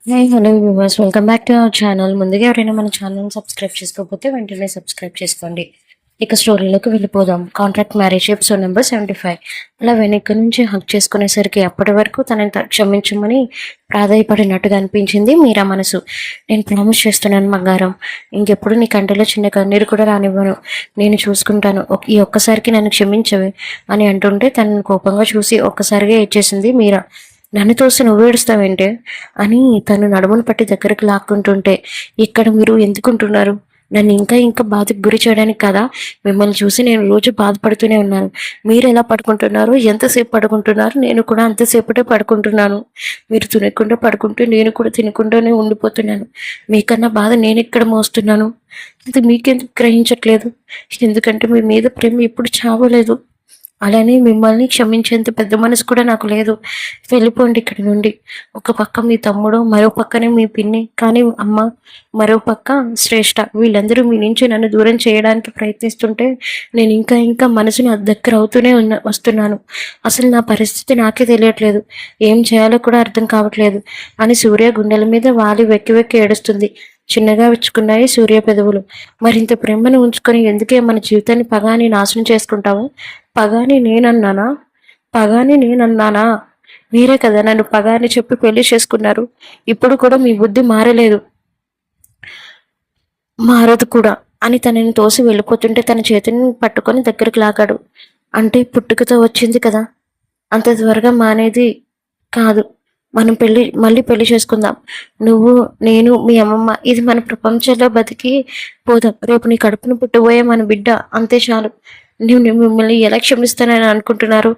Hello viewers, welcome back to our channel. ముందుగా ఎవరైనా మన ఛానల్ సబ్స్క్రైబ్ చేసుకోకపోతే వెంటనే సబ్స్క్రైబ్ చేసుకోండి. ఇక స్టోరీలోకి వెళ్ళిపోదాం. Contract marriage episode number 75. అలా వెనక్కి నుంచి హక్ చేసుకునేసరికి అప్పటి వరకు తనని క్షమించమని ప్రాధాయపడినట్టుగా అనిపించింది మీరా మనసు. నేను ప్రామిస్ చేస్తున్నాను బంగారం, ఇంకెప్పుడు నీ కంటిలో చిన్న కన్నీరు కూడా రానివ్వను, నేను చూసుకుంటాను, ఈ ఒక్కసారికి నన్ను క్షమించవే అని అంటుంటే తనని కోపంగా చూసి ఒక్కసారిగా ఇచ్చేసింది మీరా. నన్ను తోసి నువ్వు ఏడుస్తావేంటే అని తను నడుమును పట్టి దగ్గరకు లాక్కుంటుంటే, ఇక్కడ మీరు ఎందుకుంటున్నారు? నన్ను ఇంకా ఇంకా బాధకు గురి చేయడానికి కదా. మిమ్మల్ని చూసి నేను రోజు బాధపడుతూనే ఉన్నాను. మీరు ఎలా పడుకుంటున్నారు, ఎంతసేపు పడుకుంటున్నారు, నేను కూడా అంతసేపటే పడుకుంటున్నాను. మీరు తినకుండా పడుకుంటే నేను కూడా తినకుండానే ఉండిపోతున్నాను. మీకన్నా బాధ నేను ఇక్కడ మోస్తున్నాను. అది మీకెందుకు గ్రహించట్లేదు? ఎందుకంటే మీ మీద ప్రేమ ఇప్పుడు చావలేదు. అలానే మిమ్మల్ని క్షమించేంత పెద్ద మనసు కూడా నాకు లేదు. వెళ్ళిపోండి ఇక్కడి నుండి. ఒక పక్క మీ తమ్ముడు, మరో పక్కనే మీ పిన్ని, కానీ అమ్మ, మరో పక్క శ్రేష్ఠ, వీళ్ళందరూ మీ నుంచి నన్ను దూరం చేయడానికి ప్రయత్నిస్తుంటే నేను ఇంకా ఇంకా మనసుని దగ్గర అవుతూనే వస్తున్నాను. అసలు నా పరిస్థితి నాకే తెలియట్లేదు, ఏం చేయాలో కూడా అర్థం కావట్లేదు అని సూర్య గుండెల మీద వాలి వెక్కి వెక్కి ఏడుస్తుంది. చిన్నగా విచ్చుకున్నాయి సూర్య పెదవులు. మరింత ప్రేమను ఉంచుకొని ఎందుకే మన జీవితాన్ని పగాని నాశనం చేసుకుంటావు? పగాని నేనన్నానా? పగాని నేనన్నానా? మీరే కదా నన్ను పగాని చెప్పి పెళ్లి చేసుకున్నారు. ఇప్పుడు కూడా మీ బుద్ధి మారలేదు, మారదు కూడా అని తనని తోసి వెళ్ళిపోతుంటే తన చేతిని పట్టుకొని దగ్గరికి లాగాడు. అంటే పుట్టుకతో వచ్చింది కదా, అంత త్వరగా మానేది కాదు. మనం మళ్ళీ పెళ్లి చేసుకుందాం. నువ్వు, నేను, మీ అమ్మమ్మ, ఇది మన ప్రపంచంలో బతికి పోదాం. రేపు నీ కడుపును పుట్టబోయే మన బిడ్డ, అంతే చాలు. నేను మిమ్మల్ని ఎలా క్షమిస్తానని అనుకుంటున్నారు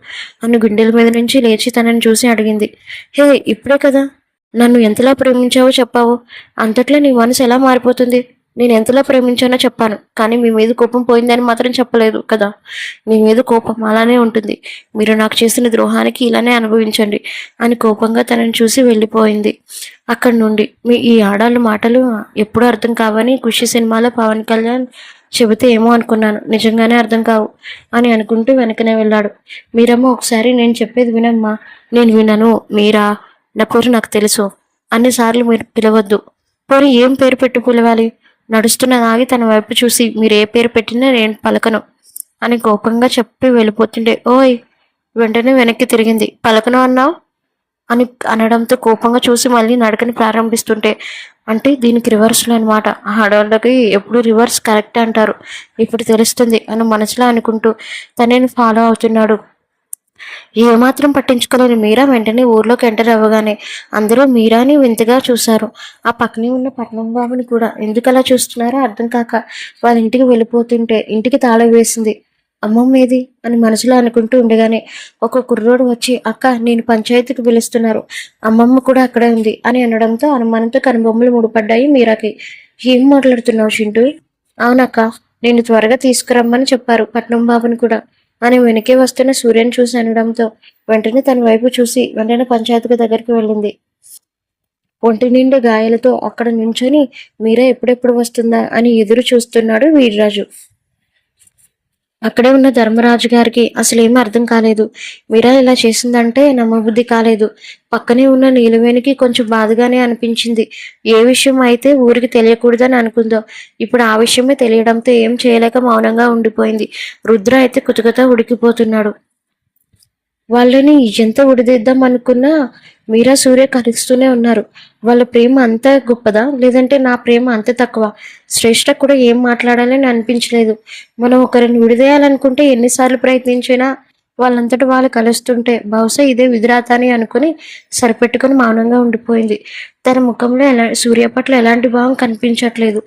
అని గుండెల మీద నుంచి లేచి తనని చూసి అడిగింది. హే, ఇప్పుడే కదా నన్ను ఎంతలా ప్రేమించావో చెప్పావు, అంతట్లో నీ మనసు ఎలా మారిపోతుంది? నేను ఎంతలా ప్రేమించానో చెప్పాను, కానీ మీ మీద కోపం పోయిందని మాత్రం చెప్పలేదు కదా. మీ మీద కోపం అలానే ఉంటుంది. మీరు నాకు చేసిన ద్రోహానికి ఇలానే అనుభవించండి అని కోపంగా తనని చూసి వెళ్ళిపోయింది. అక్కడి నుండి ఈ ఆడాళ్ళ మాటలు ఎప్పుడూ అర్థం కావని ఖుషి సినిమాలో పవన్ కళ్యాణ్ చెబితే ఏమో అనుకున్నాను, నిజంగానే అర్థం కావు అని అనుకుంటూ వెనకనే వెళ్ళాడు. మీరమ్మ, ఒకసారి నేను చెప్పేది వినమ్మా. నేను వినను మీరా. నా పేరు నాకు తెలుసు, అన్నిసార్లు మీరు పిలవద్దు. పోనీ ఏం పేరు పెట్టి పిలవాలి? నడుస్తున్న ఆగి తన వైపు చూసి, మీరు ఏ పేరు పెట్టినా నేను పలకను అని కోపంగా చెప్పి వెళ్ళిపోతుండే, ఓయ్ వెంటనే వెనక్కి తిరిగింది. పలకను అన్నావు అని అనడంతో కోపంగా చూసి మళ్ళీ నడకని ప్రారంభిస్తుంటే, అంటే దీనికి రివర్స్లో అనమాట. ఆడవాళ్ళకి ఎప్పుడు రివర్స్ కరెక్ట్ అంటారు, ఇప్పుడు తెలుస్తుంది అని మనసులో అనుకుంటూ తనని ఫాలో అవుతున్నాడు. ఏమాత్రం పట్టించుకోలేని మీరా వెంటనే ఊర్లోకి ఎంటర్ అవ్వగానే అందరూ మీరాని వింతగా చూశారు. ఆ పక్కనే ఉన్న పట్నం బాబుని కూడా ఎందుకలా చూస్తున్నారో అర్థం కాక వాళ్ళ ఇంటికి వెళ్ళిపోతుంటే ఇంటికి తాళం వేసింది. అమ్మమ్మ ఏది అని మనసులో అనుకుంటూ ఉండగానే ఒక కుర్రోడు వచ్చి, అక్క నేను పంచాయతీకి పిలుస్తున్నారు, అమ్మమ్మ కూడా అక్కడే ఉంది అని అనడంతో అనుమానంతో కనుబొమ్మలు ముడిపడ్డాయి మీరాకి. ఏం మాట్లాడుతున్నావు చింటూ? అవునక్క, నేను త్వరగా తీసుకురమ్మని చెప్పారు పట్నం బాబుని కూడా అని వెనకే వస్తున్న సూర్యని చూసి అనడంతో వెంటనే తన వైపు చూసి వెంటనే పంచాయతీ దగ్గరికి వెళ్ళింది. ఒంటి నిండా గాయాలతో అక్కడ నుంచొని మీరా ఎప్పుడెప్పుడు వస్తుందా అని ఎదురు చూస్తున్నాడు వీర్రాజు. అక్కడే ఉన్న ధర్మరాజు గారికి అసలు ఏమీ అర్థం కాలేదు. మీరా ఇలా చేసిందంటే నమ్మబుద్ధి కాలేదు. పక్కనే ఉన్న నీలవేణికి కొంచెం బాధగానే అనిపించింది. ఏ విషయం అయితే ఊరికి తెలియకూడదని అనుకుందో ఇప్పుడు ఆ విషయమే తెలియడంతో ఏం చేయలేక మౌనంగా ఉండిపోయింది. రుద్ర అయితే కుతుకుతా ఉడికిపోతున్నాడు. వాళ్ళని ఎంత ఉడిదిద్దాం అనుకున్నా మీరా సూర్య కలుస్తూనే ఉన్నారు. వాళ్ళ ప్రేమ అంత గొప్పదా, లేదంటే నా ప్రేమ అంత తక్కువ? శ్రేష్ఠ కూడా ఏం మాట్లాడాలని అనిపించలేదు. మనం ఒకరిని విడిదేయాలనుకుంటే ఎన్నిసార్లు ప్రయత్నించినా వాళ్ళంతటి వాళ్ళు కలుస్తుంటే బహుశా ఇదే విధిరాత అని అనుకుని సరిపెట్టుకుని మౌనంగా ఉండిపోయింది. తన ముఖంలో సూర్య పట్ల ఎలాంటి భావం కనిపించట్లేదు.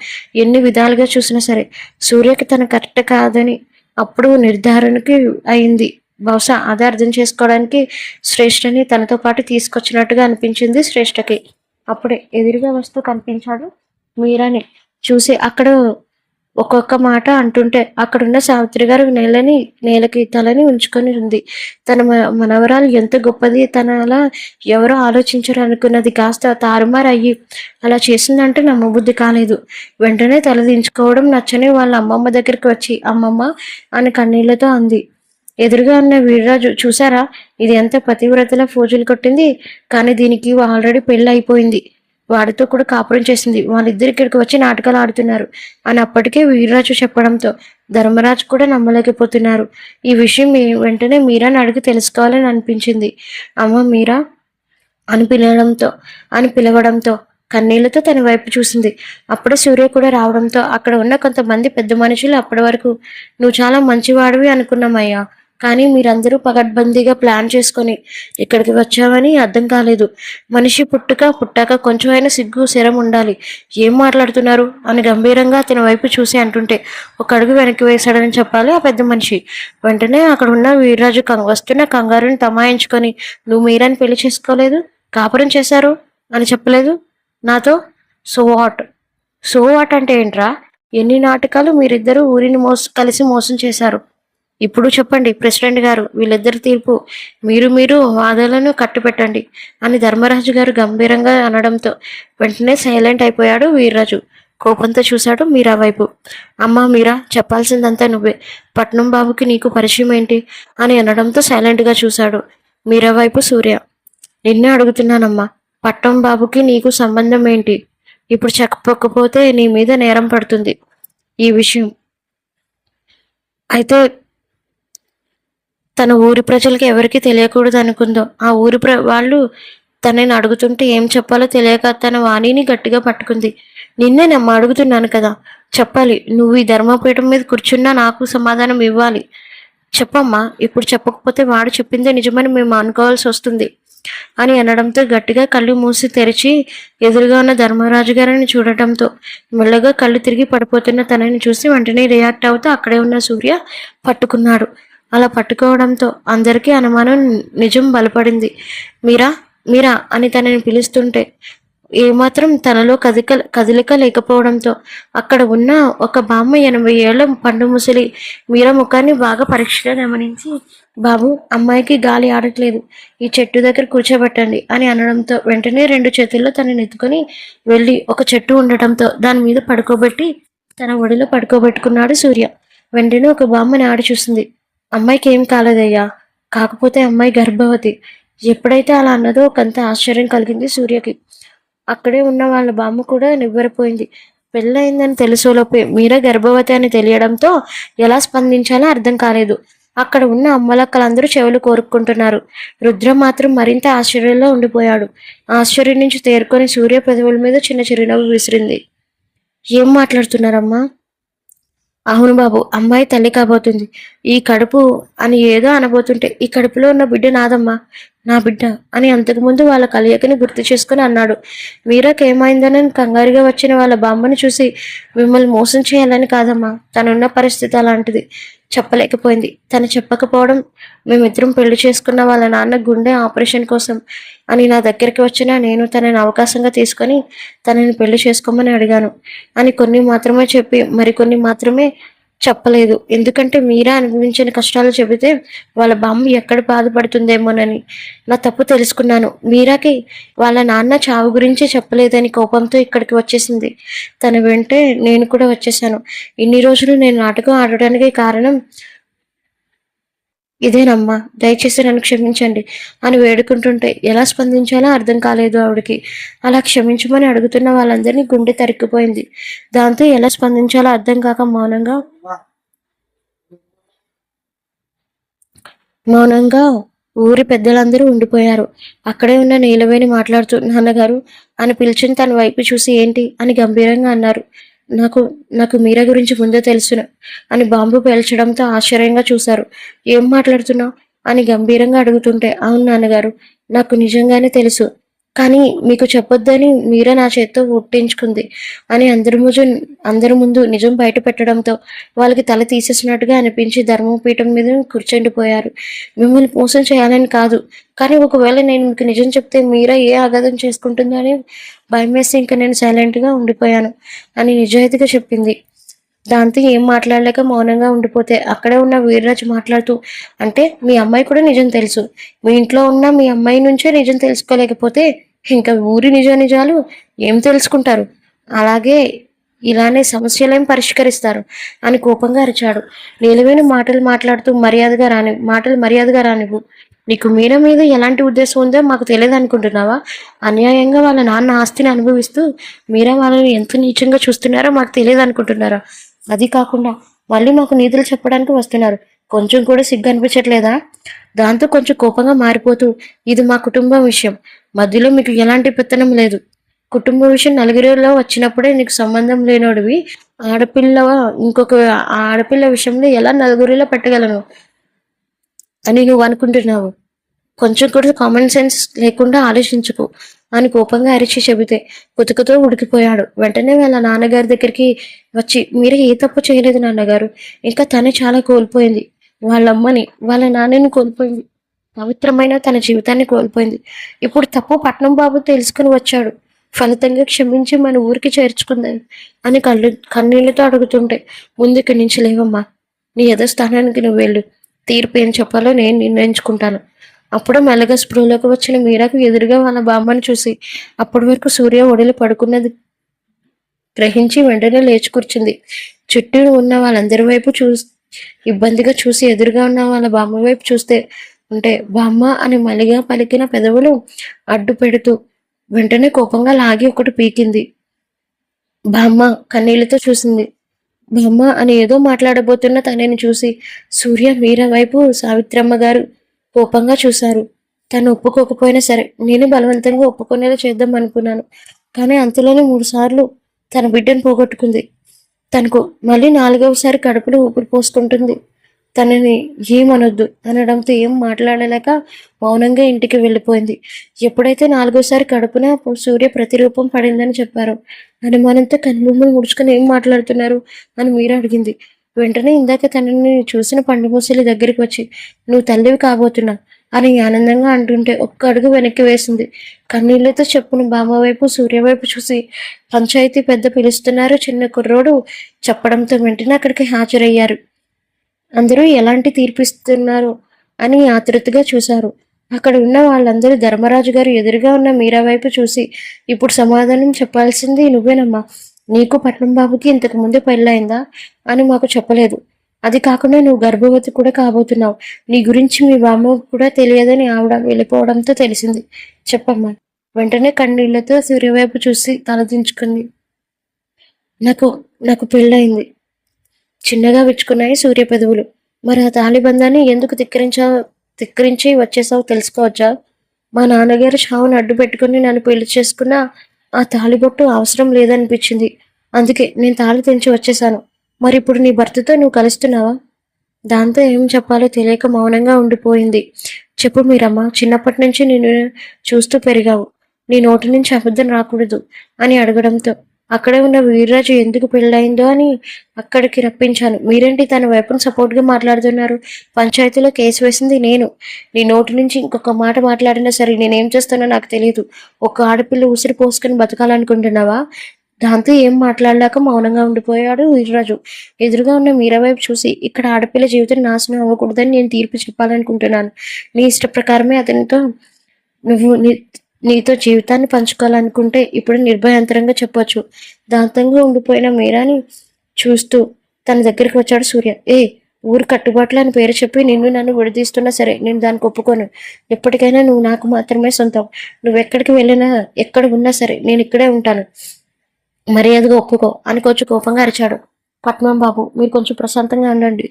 ఎన్ని విధాలుగా చూసినా సరే సూర్యకి తన కరెక్ట్ కాదని అప్పుడు నిర్ధారణకి అయింది. బహుశా అదే అర్థం చేసుకోవడానికి శ్రేష్ఠని తనతో పాటు తీసుకొచ్చినట్టుగా అనిపించింది శ్రేష్ఠకి. అప్పుడే ఎదురుగా వస్తూ కనిపించాడు. మీరాని చూసి అక్కడ ఒక్కొక్క మాట అంటుంటే అక్కడున్న సావిత్రి గారు నేలకి తలని ఉంచుకొని ఉంది. తన మనవరాలు ఎంత గొప్పది, తన అలా ఎవరో ఆలోచించరు అనుకున్నది కాస్త తారుమారు అయ్యి అలా చేసిందంటే నమ్మబుద్ధి కాలేదు. వెంటనే తలదించుకోవడం నచ్చని వాళ్ళ అమ్మమ్మ దగ్గరికి వచ్చి, అమ్మమ్మ అని కన్నీళ్లతో అంది. ఎదురుగా ఉన్న వీర్రాజు, చూసారా ఇది ఎంత పతివ్రతల ఫోజులు కొట్టింది, కానీ దీనికి ఆల్రెడీ పెళ్ళి అయిపోయింది. వాడితో కూడా కాపురం చేసింది. వాళ్ళిద్దరు ఇక్కడికి వచ్చి నాటకాలు ఆడుతున్నారు అని అప్పటికే వీర్రాజు చెప్పడంతో ధర్మరాజు కూడా నమ్మలేకపోతున్నారు. ఈ విషయం వెంటనే మీరాని అడిగి తెలుసుకోవాలని అనిపించింది. అమ్మ మీరా అని పిలవడంతో కన్నీళ్లతో తన వైపు చూసింది. అప్పుడే సూర్య కూడా రావడంతో అక్కడ ఉన్న కొంతమంది పెద్ద మనుషులు అప్పటి వరకు నువ్వు చాలా మంచివాడివి అనుకున్నామయ్యా, కానీ మీరందరూ పగడ్బందీగా ప్లాన్ చేసుకొని ఇక్కడికి వచ్చామని అర్థం కాలేదు. మనిషి పుట్టాక కొంచెమైనా సిగ్గు శరం ఉండాలి. ఏం మాట్లాడుతున్నారు అని గంభీరంగా అతని వైపు చూసి అంటుంటే ఒక అడుగు వెనక్కి వేశాడని చెప్పాలి ఆ పెద్ద మనిషి. వెంటనే అక్కడ ఉన్న వీర్రాజు వస్తున్న కంగారుని తమాయించుకొని నువ్వు మీరాని పెళ్లి చేసుకోలేదు, కాపురం చేశారు అని చెప్పలేదు నాతో. సో వాట్ అంటే ఏంట్రా? ఎన్ని నాటకాలు మీరిద్దరూ ఊరిని కలిసి మోసం చేశారు. ఇప్పుడు చెప్పండి ప్రెసిడెంట్ గారు, వీళ్ళిద్దరి తీర్పు మీరు వాదనలను కట్టుపెట్టండి అని ధర్మరాజు గారు గంభీరంగా అనడంతో వెంటనే సైలెంట్ అయిపోయాడు వీర్రాజు. కోపంతో చూశాడు మీరా వైపు. అమ్మా మీరా, చెప్పాల్సిందంతా నువ్వే. పట్నం బాబుకి నీకు పరిచయం ఏంటి అని అనడంతో సైలెంట్గా చూశాడు మీరా వైపు సూర్య. నిన్నే అడుగుతున్నానమ్మా, పట్నం బాబుకి నీకు సంబంధం ఏంటి? ఇప్పుడు చెప్పకపోతే నీ మీద నేరం పడుతుంది ఈ విషయం. అయితే తన ఊరి ప్రజలకి ఎవరికి తెలియకూడదు అనుకుందో. ఆ ఊరి వాళ్ళు తనని అడుగుతుంటే ఏం చెప్పాలో తెలియక తన వాణిని గట్టిగా పట్టుకుంది. నిన్నే నమ్మ అడుగుతున్నాను కదా, చెప్పాలి. నువ్వు ఈ ధర్మపీఠం మీద కూర్చున్నా నాకు సమాధానం ఇవ్వాలి. చెప్పమ్మా, ఇప్పుడు చెప్పకపోతే వాడు చెప్పిందే నిజమని మేము అనుకోవాల్సి వస్తుంది అని అనడంతో గట్టిగా కళ్ళు మూసి తెరిచి ఎదురుగా ఉన్న ధర్మరాజు గారిని చూడటంతో మెల్లగా కళ్ళు తిరిగి పడిపోతున్న తనని చూసి వెంటనే రియాక్ట్ అవుతూ అక్కడే ఉన్న సూర్య పట్టుకున్నాడు. అలా పట్టుకోవడంతో అందరికీ అనుమానం నిజం బలపడింది. మీరా మీరా అని తనని పిలుస్తుంటే ఏమాత్రం తనలో కదలిక లేకపోవడంతో అక్కడ ఉన్న ఒక బామ్మ 80 ఏళ్ల పండు ముసలి మీరా ముఖాన్ని బాగా పరీక్షగా గమనించి, బాబు అమ్మాయికి గాలి ఆడట్లేదు, ఈ చెట్టు దగ్గర కూర్చోబెట్టండి అని అనడంతో వెంటనే 2 చేతుల్లో తనని ఎత్తుకొని వెళ్ళి ఒక చెట్టు ఉండటంతో దాని మీద పడుకోబెట్టి తన ఒడిలో పడుకోబెట్టుకున్నాడు సూర్య. వెంటనే ఒక బామ్మని ఆడి చూసింది. అమ్మాయికి ఏం కాలేదయ్యా, కాకపోతే అమ్మాయి గర్భవతి. ఎప్పుడైతే అలా అన్నదో ఒకంత ఆశ్చర్యం కలిగింది సూర్యకి. అక్కడే ఉన్న వాళ్ళ బామ్మ కూడా నివ్వెరపోయింది. పెళ్ళయిందని తెలుసులోపే మీరా గర్భవతి అని తెలియడంతో ఎలా స్పందించాలో అర్థం కాలేదు. అక్కడ ఉన్న అమ్మలక్కలందరూ చెవులు కోరుకుంటున్నారు. రుద్ర మాత్రం మరింత ఆశ్చర్యంలో ఉండిపోయాడు. ఆశ్చర్యం నుంచి తేరుకొని సూర్య పెదవుల మీద చిన్న చిరునవ్వు విసిరింది. ఏం మాట్లాడుతున్నారమ్మా? అవును బాబు, అమ్మాయి తల్లి కాబోతుంది. ఈ కడుపు అని ఏదో అనబోతుంటే ఈ కడుపులో ఉన్న బిడ్డ నాదమ్మా, నా బిడ్డ అని అంతకుముందు వాళ్ళ కలయికని గుర్తు చేసుకుని అన్నాడు. మీరాకేమైందని కంగారుగా వచ్చిన వాళ్ళ బామ్మని చూసి మిమ్మల్ని మోసం చేయాలని కాదమ్మా, తనున్న పరిస్థితి అలాంటిది, చెప్పలేకపోయింది. తను చెప్పకపోవడం మేమిద్దరం పెళ్లి చేసుకున్న వాళ్ళ నాన్న గుండె ఆపరేషన్ కోసం అని నా దగ్గరికి వచ్చినా నేను తనని అవకాశంగా తీసుకొని తనని పెళ్లి చేసుకోమని అడిగాను అని కొన్ని మాత్రమే చెప్పి మరికొన్ని మాత్రమే చెప్పలేదు. ఎందుకంటే మీరా అనుభవించిన కష్టాలు చెబితే వాళ్ళ బామ్మ ఎక్కడ బాధపడుతుందేమోనని నా తప్పు తెలుసుకున్నాను. మీరాకి వాళ్ళ నాన్న చావు గురించి చెప్పలేదని కోపంతో ఇక్కడికి వచ్చేసింది. తన వెంటే నేను కూడా వచ్చేసాను. ఇన్ని రోజులు నేను నాటకం ఆడడానికి కారణం ఇదేనమ్మా, దయచేసి నన్ను క్షమించండి అని వేడుకుంటుంటే ఎలా స్పందించాలో అర్థం కాలేదు ఆవిడకి. అలా క్షమించమని అడుగుతున్న వాళ్ళందరినీ గుండె తరిక్కిపోయింది. దాంతో ఎలా స్పందించాలో అర్థం కాక మౌనంగా ఊరి పెద్దలందరూ ఉండిపోయారు. అక్కడే ఉన్న నీలవేణి మాట్లాడుతూ నాన్నగారు అని పిలిచిన తన వైపు చూసి ఏంటి అని గంభీరంగా అన్నారు. నాకు నాకు మీరా గురించి ముందే తెలుసును అని బాంబు పేల్చడంతో ఆశ్చర్యంగా చూశారు. ఏం మాట్లాడుతున్నావు అని గంభీరంగా అడుగుతుంటే అవును నాన్నగారు, నాకు నిజంగానే తెలుసు, కానీ మీకు చెప్పొద్దని మీరా నా చేత్తో ఒట్టించుకుంది అని అందరి ముందు నిజం బయట పెట్టడంతో వాళ్ళకి తల తీసేసినట్టుగా అనిపించి ధర్మపీఠం మీద కూర్చుండిపోయారు. మిమ్మల్ని మోసం చేయాలని కాదు, కానీ ఒకవేళ నేను మీకు నిజం చెప్తే మీరా ఏ అగాధం చేసుకుంటుందో అని భయం వేసి ఇంకా నేను సైలెంట్గా ఉండిపోయాను అని నిజాయితీగా చెప్పింది. దాంతో ఏం మాట్లాడలేక మౌనంగా ఉండిపోతే అక్కడే ఉన్న వీర్రాజు మాట్లాడుతూ అంటే మీ అమ్మాయి కూడా నిజం తెలుసు, మీ ఇంట్లో ఉన్న మీ అమ్మాయి నుంచే నిజం తెలుసుకోలేకపోతే ఇంకా ఊరి నిజాలు ఏం తెలుసుకుంటారు, అలాగే ఇలానే సమస్యలేం పరిష్కరిస్తారు అని కోపంగా అరిచాడు. నీలవేణి మాటలు మర్యాదగా రానివ్వు నీకు మీరా మీద ఎలాంటి ఉద్దేశం ఉందో మాకు తెలియదు అనుకుంటున్నావా? అన్యాయంగా వాళ్ళ నాన్న ఆస్తిని అనుభవిస్తూ మీరా వాళ్ళని ఎంత నీచంగా చూస్తున్నారో మాకు తెలియదు అనుకుంటున్నారా? అది కాకుండా మళ్ళీ మాకు నీతులు చెప్పడానికి వస్తున్నారు. కొంచెం కూడా సిగ్గు అనిపించట్లేదా? దాంతో కొంచెం కోపంగా మారిపోతూ, ఇది మా కుటుంబం విషయం, మధ్యలో మీకు ఎలాంటి పెత్తనం లేదు. కుటుంబ విషయం నలుగురిలో వచ్చినప్పుడే నీకు సంబంధం లేనోడివి ఆడపిల్ల ఇంకొక ఆడపిల్ల విషయంలో ఎలా నలుగురిలో పెట్టగలను అని నువ్వు అనుకుంటున్నావు? కొంచెం కూడా కామన్ సెన్స్ లేకుండా ఆలోచించుకో అని కోపంగా అరిచి చెబితే కుతుకుతో ఉడికిపోయాడు. వెంటనే వాళ్ళ నాన్నగారి దగ్గరికి వచ్చి, మీరు ఏ తప్పు చేయలేదు నాన్నగారు, ఇంకా తనే చాలా కోల్పోయింది, వాళ్ళమ్మని వాళ్ళ నాన్నని కోల్పోయింది, పవిత్రమైన తన జీవితాన్ని కోల్పోయింది. ఇప్పుడు తప్పు పట్నం బాబు తెలుసుకుని వచ్చాడు, ఫలితంగా క్షమించి మన ఊరికి చేర్చుకుందాం అని కన్నీళ్లతో అడుగుతుంటే, ముందుకి నుంచి లేవమ్మా, నీ యథస్థానానికి నువ్వు వెళ్ళు, తీర్పు ఏం చెప్పాలో నేను నిర్ణయించుకుంటాను. అప్పుడు మెల్లగా స్పృహలోకి వచ్చిన మీరాకు ఎదురుగా వాళ్ళ బామ్మని చూసి అప్పటి వరకు సూర్య ఒడిలో పడుకున్నది గ్రహించి వెంటనే లేచి కూర్చుంది. చుట్టూ ఉన్న వాళ్ళందరి వైపు ఇబ్బందిగా చూసి ఎదురుగా ఉన్న వాళ్ళ బామ్మ వైపు చూస్తే ఉంటే బామ్మ అని మలిగా పలికిన పెదవులు అడ్డు పెడుతూ వెంటనే కోపంగా లాగి ఒకటి పీకింది. బామ్మ కన్నీళ్లతో చూసింది. బామ్మ అని ఏదో మాట్లాడబోతున్న తనని చూసి సూర్య మీరా వైపు సావిత్రమ్మ గారు కోపంగా చూశారు. తను ఒప్పుకోకపోయినా సరే నేను బలవంతంగా ఒప్పుకునేలా చేద్దాం అనుకున్నాను, కానీ అంతలోనే 3 సార్లు తన బిడ్డను పోగొట్టుకుంది. తనకు మళ్ళీ 4వసారి కడుపులో ఊపిరి పోసుకుంటుంది. తనని ఏమనొద్దు అనడంతో ఏం మాట్లాడలేక మౌనంగా ఇంటికి వెళ్ళిపోయింది. ఎప్పుడైతే 4వసారి కడుపున సూర్య ప్రతిరూపం పడిందని చెప్పారో అనుమానంతో కనుబొమ్మలు ముడుచుకొని ఏం మాట్లాడుతున్నారు అని మీరా అడిగింది. వెంటనే ఇందాక తనని చూసిన పండుమూసలి దగ్గరికి వచ్చి, నువ్వు తల్లివి కాబోతున్నా అని ఆనందంగా అంటుంటే ఒక్క అడుగు వెనక్కి వేసింది. కన్నీళ్లతో చెప్పున బామ్మ వైపు సూర్య వైపు చూసి, పంచాయతీ పెద్ద పిలుస్తున్నారు చిన్న కుర్రోడు చెప్పడంతో వెంటనే అక్కడికి హాజరయ్యారు. అందరూ ఎలాంటి తీర్పిస్తున్నారు అని ఆతృతగా చూశారు. అక్కడ ఉన్న వాళ్ళందరూ ధర్మరాజు గారు ఎదురుగా ఉన్న మీరా వైపు చూసి, ఇప్పుడు సమాధానం చెప్పాల్సింది నువ్వేనమ్మా, నీకు పట్నం బాబుకి ఇంతకు ముందే పెళ్ళయిందా అని మాకు చెప్పలేదు. అది కాకుండా నువ్వు గర్భవతి కూడా కాబోతున్నావు. నీ గురించి మీ బామ్మ కూడా తెలియదని ఆవిడ వెళ్ళిపోవడంతో తెలిసింది. చెప్పమ్మా. వెంటనే కన్నీళ్లతో సూర్యవైపు చూసి తలదించుకుంది. నాకు నాకు పెళ్ళయింది. చిన్నగా విచ్చుకున్నాయి సూర్య పెదవులు. మరి ఆ తాళిబంధాన్ని ఎందుకు తిక్కరించి వచ్చేసావు తెలుసుకోవచ్చా? మా నాన్నగారు చావును అడ్డు పెట్టుకుని నన్ను పెళ్లి చేసుకున్న ఆ తాళిబొట్టు అవసరం లేదనిపించింది, అందుకే నేను తాళి తెంచి వచ్చేసాను. మరి ఇప్పుడు నీ భర్తతో నువ్వు కలుస్తున్నావా? దాంతో ఏం చెప్పాలో తెలియక మౌనంగా ఉండిపోయింది. చెప్పు మీరమ్మ, చిన్నప్పటి నుంచి నేను చూస్తూ పెరిగావు, నీ నోటి నుంచి అబద్ధం రాకూడదు అని అడగడంతో అక్కడే ఉన్న వీర్రాజు ఎందుకు పెళ్ళయిందో అని అక్కడికి రప్పించాను. మీరేంటి తన వైపును సపోర్ట్గా మాట్లాడుతున్నారు? పంచాయతీలో కేసు వేసింది నేను. నీ నోటి నుంచి ఇంకొక మాట మాట్లాడినా సరే నేనేం చేస్తానో నాకు తెలియదు. ఒక ఆడపిల్ల ఉసిరి పోసుకొని బతకాలనుకుంటున్నావా? దాంతో ఏం మాట్లాడలేక మౌనంగా ఉండిపోయాడు వీర్రాజు. ఎదురుగా ఉన్న మీరా వైపు చూసి, ఇక్కడ ఆడపిల్ల జీవితం నాశనం అవ్వకూడదని నేను తీర్పు చెప్పాలనుకుంటున్నాను. నీ ఇష్ట ప్రకారమే అతనితో నువ్వు నీతో జీవితాన్ని పంచుకోవాలనుకుంటే ఇప్పుడు నిర్భయంతరంగా చెప్పొచ్చు. దాంతంగా ఉండిపోయిన మీరాని చూస్తూ తన దగ్గరికి వచ్చాడు సూర్య. ఊరు కట్టుబాట్లు అని పేరు చెప్పి నిన్ను నన్ను విడదీస్తున్నా సరే నేను దానికి ఒప్పుకోను. ఎప్పటికైనా నువ్వు నాకు మాత్రమే సొంతం. నువ్వు ఎక్కడికి వెళ్ళినా ఎక్కడ ఉన్నా సరే నేను ఇక్కడే ఉంటాను. మర్యాదగా ఒప్పుకో అని కొంచెం కోపంగా అరిచాడు. పద్మం బాబు, మీరు కొంచెం ప్రశాంతంగా ఉండండి.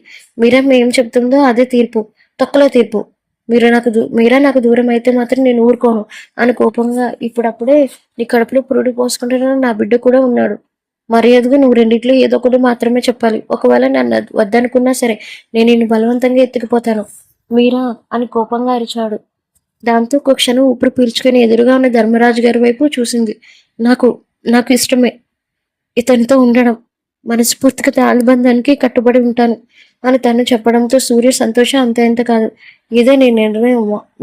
ఏం చెప్తుందో అదే తీర్పు, తొక్కలో తీర్పు. మీరా నాకు దూరం అయితే మాత్రం నేను ఊరుకోను అని కోపంగా, ఇప్పుడప్పుడే నీ కడుపులో పురుడు పోసుకుంటున్న నా బిడ్డ కూడా ఉన్నాడు. మర్యాదగా నువ్వు రెండిట్లో ఏదో ఒకటి మాత్రమే చెప్పాలి. ఒకవేళ నన్ను వద్దనుకున్నా సరే నేను నిన్ను బలవంతంగా ఎత్తుకుపోతాను మీరా అని కోపంగా అరిచాడు. దాంతో ఒక క్షణం ఊపిరి పీల్చుకొని ఎదురుగా ఉన్న ధర్మరాజు గారి వైపు చూసింది. నాకు ఇష్టమే ఇతనితో ఉండడం, మనస్ఫూర్తిగా తాళిబంధానికి కట్టుబడి ఉంటాను అని తను చెప్పడంతో సూర్య సంతోషం అంత కాదు. ఇదే నీ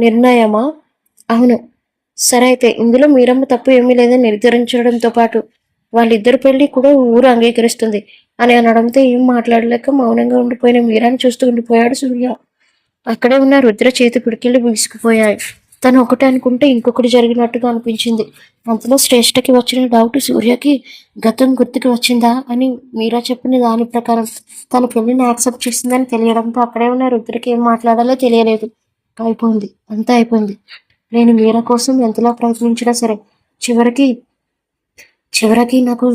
నిర్ణయమా? అవును. సరే అయితే ఇందులో మీరమ్మ తప్పు ఏమీ లేదని నిర్ధారించడంతో పాటు వాళ్ళిద్దరు పెళ్లి కూడా ఊరు అంగీకరిస్తుంది అని అనడంతో ఏం మాట్లాడలేక మౌనంగా ఉండిపోయిన మీరాని చూస్తూ ఉండిపోయాడు సూర్య. అక్కడే ఉన్న రుద్ర చేతి పిడికిళ్ళు బిగుసుకుపోయాయి. తను ఒకటి అనుకుంటే ఇంకొకటి జరిగినట్టుగా అనిపించింది. అంతలో శ్రేష్ఠకి వచ్చిన డౌట్ సూర్యకి గతం గుర్తుకు వచ్చిందా అని మీరా చెప్పిన దాని ప్రకారం తన పెళ్లిని యాక్సెప్ట్ చేసిందని తెలియడంతో అక్కడే ఉన్న రుద్రకి ఏం మాట్లాడాలో తెలియలేదు. అయిపోయింది, అంతా అయిపోయింది. నేను మీరా కోసం ఎంతలా ప్రయత్నించినా సరే చివరికి చివరికి నాకు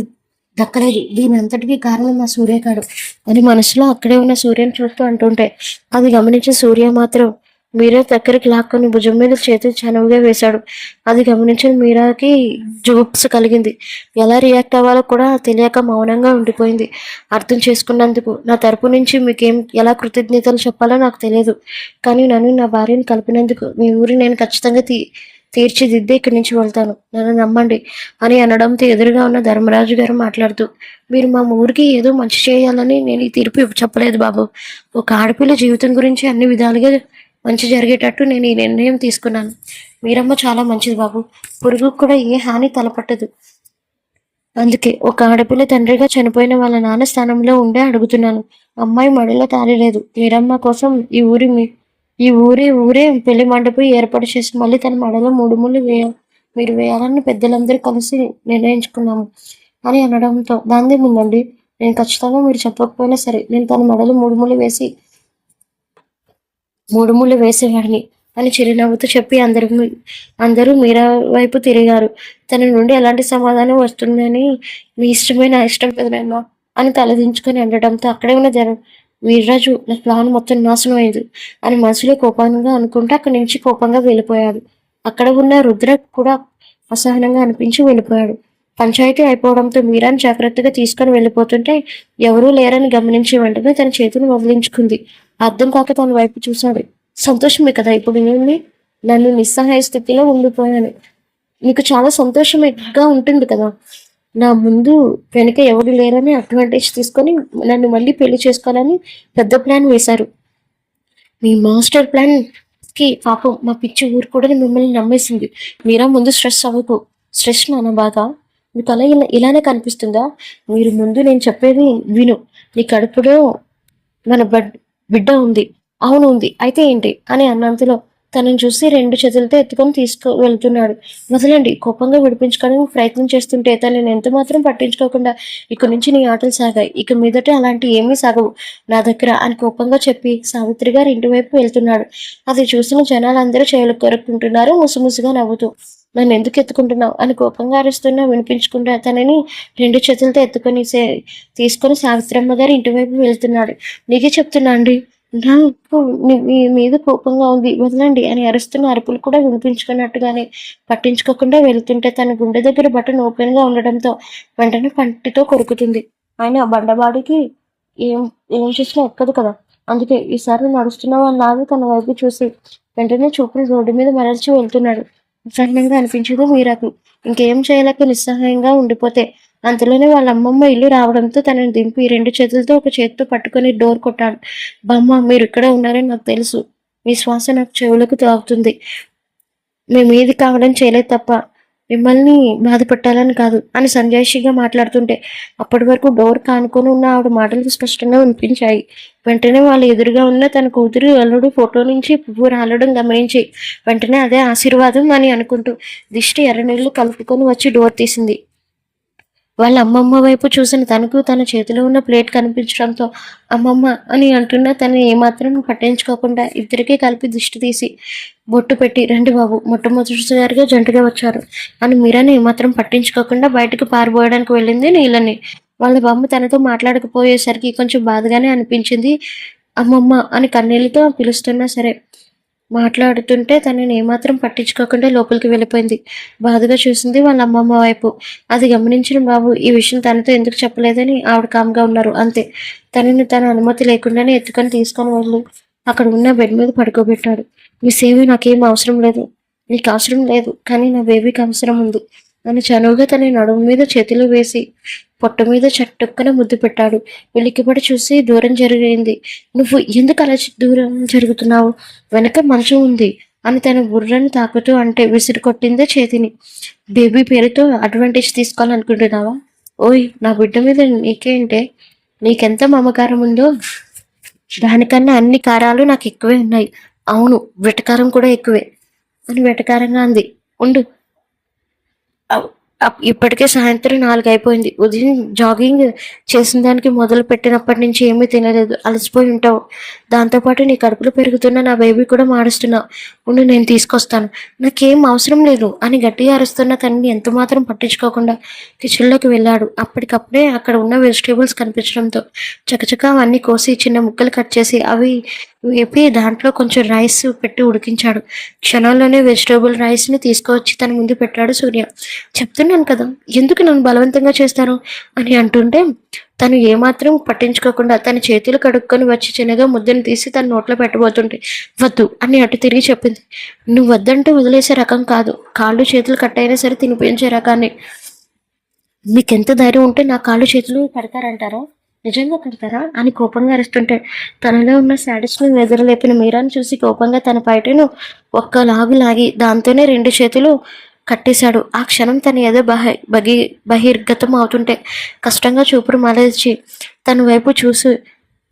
దక్కలేదు. దీని అంతటికీ కారణం నా సూర్యగాడు అని మనసులో అక్కడే ఉన్న సూర్యని చూస్తూ అంటుంటే అది గమనించిన సూర్య మాత్రం మీరా దగ్గరికి లాక్కొని భుజం మీద చేతి చనువుగా వేశాడు. అది గమనించిన మీరాకి జుగుప్స కలిగింది. ఎలా రియాక్ట్ అవ్వాలో కూడా తెలియక మౌనంగా ఉండిపోయింది. అర్థం చేసుకున్నందుకు నా తరపు నుంచి మీకేం ఎలా కృతజ్ఞతలు చెప్పాలో నాకు తెలియదు, కానీ నన్ను నా భార్యను కలిపినందుకు మీ ఊరి నేను ఖచ్చితంగా తీర్చిదిద్దే ఇక్కడి నుంచి వెళ్తాను, నన్ను నమ్మండి అని అనడంతో ఎదురుగా ఉన్న ధర్మరాజు గారు మాట్లాడుతూ, మీరు మా ఊరికి ఏదో మంచి చేయాలని నేను ఈ తీర్పు చెప్పలేదు బాబు. ఒక ఆడపిల్ల జీవితం గురించి అన్ని విధాలుగా మంచి జరిగేటట్టు నేను ఈ నిర్ణయం తీసుకున్నాను. మీరమ్మ చాలా మంచిది బాబు, పురుగుకు కూడా ఏ హాని తలపట్టదు. అందుకే ఒక ఆడపిల్ల తండ్రిగా చనిపోయిన వాళ్ళ నాన్న స్థానంలో ఉండే అడుగుతున్నాను. అమ్మాయి మడిలో తాళి లేదు. మీరమ్మ కోసం ఈ ఊరే పెళ్లి మండపం ఏర్పాటు చేసి మళ్ళీ తన మెడలో 3 ముళ్ళు మీరు వేయాలని పెద్దలందరూ కలిసి నిర్ణయించుకున్నాము అని అనడంతో దాందేముందండి, నేను ఖచ్చితంగా మీరు చెప్పకపోయినా సరే నేను తన మెడలో 3 ముళ్ళు వేసేవాడిని అని చిరునవ్వుతో చెప్పి అందరూ మీరా వైపు తిరిగారు. తన నుండి ఎలాంటి సమాధానం వస్తుందని మీ ఇష్టమే నా ఇష్టం పెదనాన్న అని తలదించుకొని అనడంతో అక్కడే ఉన్న వీర్రాజు నా ప్లాన్ మొత్తం నాశనం అయింది అని మనసులో కోపంగా అనుకుంటే అక్కడి నుంచి కోపంగా వెళ్ళిపోయాడు. అక్కడ ఉన్న రుద్ర కూడా అసహనంగా అనిపించి వెళ్ళిపోయాడు. పంచాయతీ అయిపోవడంతో మీరాని జాగ్రత్తగా తీసుకొని వెళ్ళిపోతుంటే ఎవరూ లేరని గమనించి వెంటనే తన చేతులు వదిలించుకుంది. అర్థం కాక తన వైపు చూశాడు. సంతోషమే కదా ఇప్పుడు నేను నన్ను నిస్సహాయ స్థితిలో ఉండిపోయాను. నీకు చాలా సంతోషంగా ఉంటుంది కదా. నా ముందు వెనుక ఎవరు లేరని అడ్వాంటేజ్ తీసుకొని నన్ను మళ్ళీ పెళ్లి చేసుకోవాలని పెద్ద ప్లాన్ వేశారు. మీ మాస్టర్ ప్లాన్ కి పాపం మా పిచ్చి ఊరు కూడా మిమ్మల్ని నమ్మేసింది. మీరా ముందు స్ట్రెస్ అవ్వకు. స్ట్రెస్ నాన్న బాధ మీకు అలా ఇలానే కనిపిస్తుందా? మీరు ముందు నేను చెప్పేది విను. నీ కడుపులో మన బిడ్డ ఉంది. అవును ఉంది, అయితే ఏంటి అని అన్నంతలో తనని చూసి 2 చేతులతో ఎత్తుకొని వెళ్తున్నాడు. వదలండి. కోపంగా విడిపించుకోవడానికి ప్రయత్నం చేస్తుంటే తనని ఎంత మాత్రం పట్టించుకోకుండా ఇక్కడి నుంచి నీ ఆటలు సాగాయి, ఇక మీదట అలాంటి ఏమీ సాగవు నా దగ్గర అని కోపంగా చెప్పి సావిత్రి గారు ఇంటి వైపు వెళ్తున్నాడు. అది చూసిన జనాలందరూ చేతులు కొరుక్కుంటున్నారు ముసుముసుగా నవ్వుతూ. నన్ను ఎందుకు ఎత్తుకుంటున్నావు అని కోపంగా అరుస్తున్నా వినిపించకుండా తనని 2 చేతులతో తీసుకొని సావిత్రమ్మ గారు ఇంటి వైపు వెళ్తున్నాడు. నీకే చెప్తున్నా అండి, నాకు మీ మీద కోపంగా ఉంది, వదలండి అని అరుస్తున్న అరుపులు కూడా వినిపించుకున్నట్టుగానే పట్టించుకోకుండా వెళ్తుంటే తన గుండె దగ్గర బటన్ ఓపెన్ గా ఉండడంతో వెంటనే పంటితో కొరుకుతుంది. ఆయన బండబాడికి ఏం ఏం చేసినా ఎక్కదు కదా. అందుకే ఈసారి నడుస్తున్న వాళ్ళలాగా తన వైపు చూసి వెంటనే చూపుని రోడ్డు మీద మరల్చి వెళ్తున్నాడు. ప్రసన్నంగా అనిపించదు మీరాకు. ఇంకేం చేయలేక నిస్సహాయంగా ఉండిపోతే అంతలోనే వాళ్ళ అమ్మమ్మ ఇల్లు రావడంతో తనని దింపి 2 చేతులతో ఒక చేతితో పట్టుకొని డోర్ కొట్టాడు. బామ్మ, మీరు ఇక్కడ ఉన్నారని నాకు తెలుసు. మీ శ్వాస నాకు చెవులకు తాగుతుంది. మేము ఏది కావడం చేయలేదు తప్ప మిమ్మల్ని బాధ పెట్టాలని కాదు అని సంజాయిషిగా మాట్లాడుతుంటే అప్పటి వరకు డోర్ కానుకొని ఉన్న ఆవిడ మాటలు స్పష్టంగా వినిపించాయి. వెంటనే వాళ్ళు ఎదురుగా ఉన్న తన కూతురు అల్లుడు ఫోటో నుంచి పువ్వు రాలడం గమనించి వెంటనే అదే ఆశీర్వాదం అని అనుకుంటూ దిష్టి ఎర్రనీళ్లు కలుపుకొని వచ్చి డోర్ తీసింది. వాళ్ళ అమ్మమ్మ వైపు చూసిన తనకు తన చేతిలో ఉన్న ప్లేట్ కనిపించడంతో అమ్మమ్మ అని అంటున్నా తను ఏమాత్రం పట్టించుకోకుండా ఇద్దరికీ కలిపి దిష్టి తీసి బొట్టు పెట్టి, రండి బాబు, మొట్టమొదటిసారిగా జంటగా వచ్చారు అని మీరాని ఏమాత్రం పట్టించుకోకుండా బయటకు పారిపోయడానికి వెళ్ళింది నీళ్ళని. వాళ్ళ బామ్మ తనతో మాట్లాడకపోయేసరికి కొంచెం బాధగానే అనిపించింది. అమ్మమ్మ అని కన్నీళ్ళతో పిలుస్తున్నా సరే మాట్లాడుతుంటే తనని ఏమాత్రం పట్టించుకోకుండా లోపలికి వెళ్ళిపోయింది. బాధగా చూసింది వాళ్ళ అమ్మమ్మ వైపు. అది గమనించిన బాబు ఈ విషయం తనతో ఎందుకు చెప్పలేదని ఆవిడ కామ్గా ఉన్నారు. అంతే. తనని తన అనుమతి లేకుండానే తీసుకొని వెళ్ళి అక్కడ ఉన్న బెడ్ మీద పడుకోబెట్టాడు. మీ సేవ నాకేం అవసరం లేదు, నీకు అవసరం లేదు, కానీ నా బేబీకి అవసరం ఉంది అని చనువుగా తన నడుము మీద చేతులు వేసి పొట్ట మీద చట్టుక్కన ముద్దు పెట్టాడు. వెలికిపడి చూసి దూరం జరిగింది. నువ్వు ఎందుకు అలా దూరం జరుగుతున్నావు? వెనక మంచం ఉంది అని తన బుర్రను తాకుతూ అంటే విసిరి కొట్టిందే చేతిని. బేబీ పేరుతో అడ్వాంటేజ్ తీసుకోవాలనుకుంటున్నావా? ఓయ్, నా బిడ్డ మీద నీకేంటే, నీకెంత మమకారం ఉందో దానికన్నా అన్ని కారాలు నాకు ఎక్కువే ఉన్నాయి. అవును, వెటకారం కూడా ఎక్కువే అని వెటకారంగా అంది. ఉండు, ఇప్పటికే సాయంత్రం 4 అయిపోయింది. ఉదయం జాగింగ్ చేసిన దానికి మొదలు పెట్టినప్పటి నుంచి ఏమీ తినలేదు. అలసిపోయి ఉంటావు. దాంతోపాటు నీ కడుపులో పెరుగుతున్న నా బేబీ కూడా మాడుస్తున్నావు. ఉండు నేను తీసుకొస్తాను. నాకేం అవసరం లేదు అని గట్టిగా అరుస్తున్న తనని ఎంతమాత్రం పట్టించుకోకుండా కిచెన్లోకి వెళ్ళాడు. అప్పటికప్పుడే అక్కడ ఉన్న వెజిటేబుల్స్ కనిపించడంతో చకచకా అవన్నీ కోసి చిన్న ముక్కలు కట్ చేసి అవి వేపి దాంట్లో కొంచెం రైస్ పెట్టి ఉడికించాడు. క్షణాల్లోనే వెజిటేబుల్ రైస్ని తీసుకువచ్చి తన ముందు పెట్టాడు సూర్య. చెప్తున్నాను కదా ఎందుకు నన్ను బలవంతంగా చేస్తారు అని అంటుంటే తను ఏమాత్రం పట్టించుకోకుండా తన చేతులు కడుక్కొని వచ్చి చిన్నగా ముద్దను తీసి తన నోట్లో పెట్టబోతుంటే వద్దు అని అటు తిరిగి చెప్పింది. నువ్వు వద్దంటే వదిలేసే రకం కాదు, కాళ్ళు చేతులు కట్టయినా సరే తినిపించే రకాన్ని. మీకెంత ధైర్యం ఉంటే నా కాళ్ళు చేతులు పెడతారంటారా, నిజంగా పెడతారా అని కోపంగా అరుస్తుంటే తనలో ఉన్న శాడిస్ట్ని నిద్రలేపిన మీరాని చూసి కోపంగా తన పైటను ఒక్క లాగు లాగి దాంతోనే 2 చేతులు కట్టేశాడు. ఆ క్షణం తన ఏదో బహిర్గతం అవుతుంటే కష్టంగా చూపుడు మలచి తన వైపు చూసి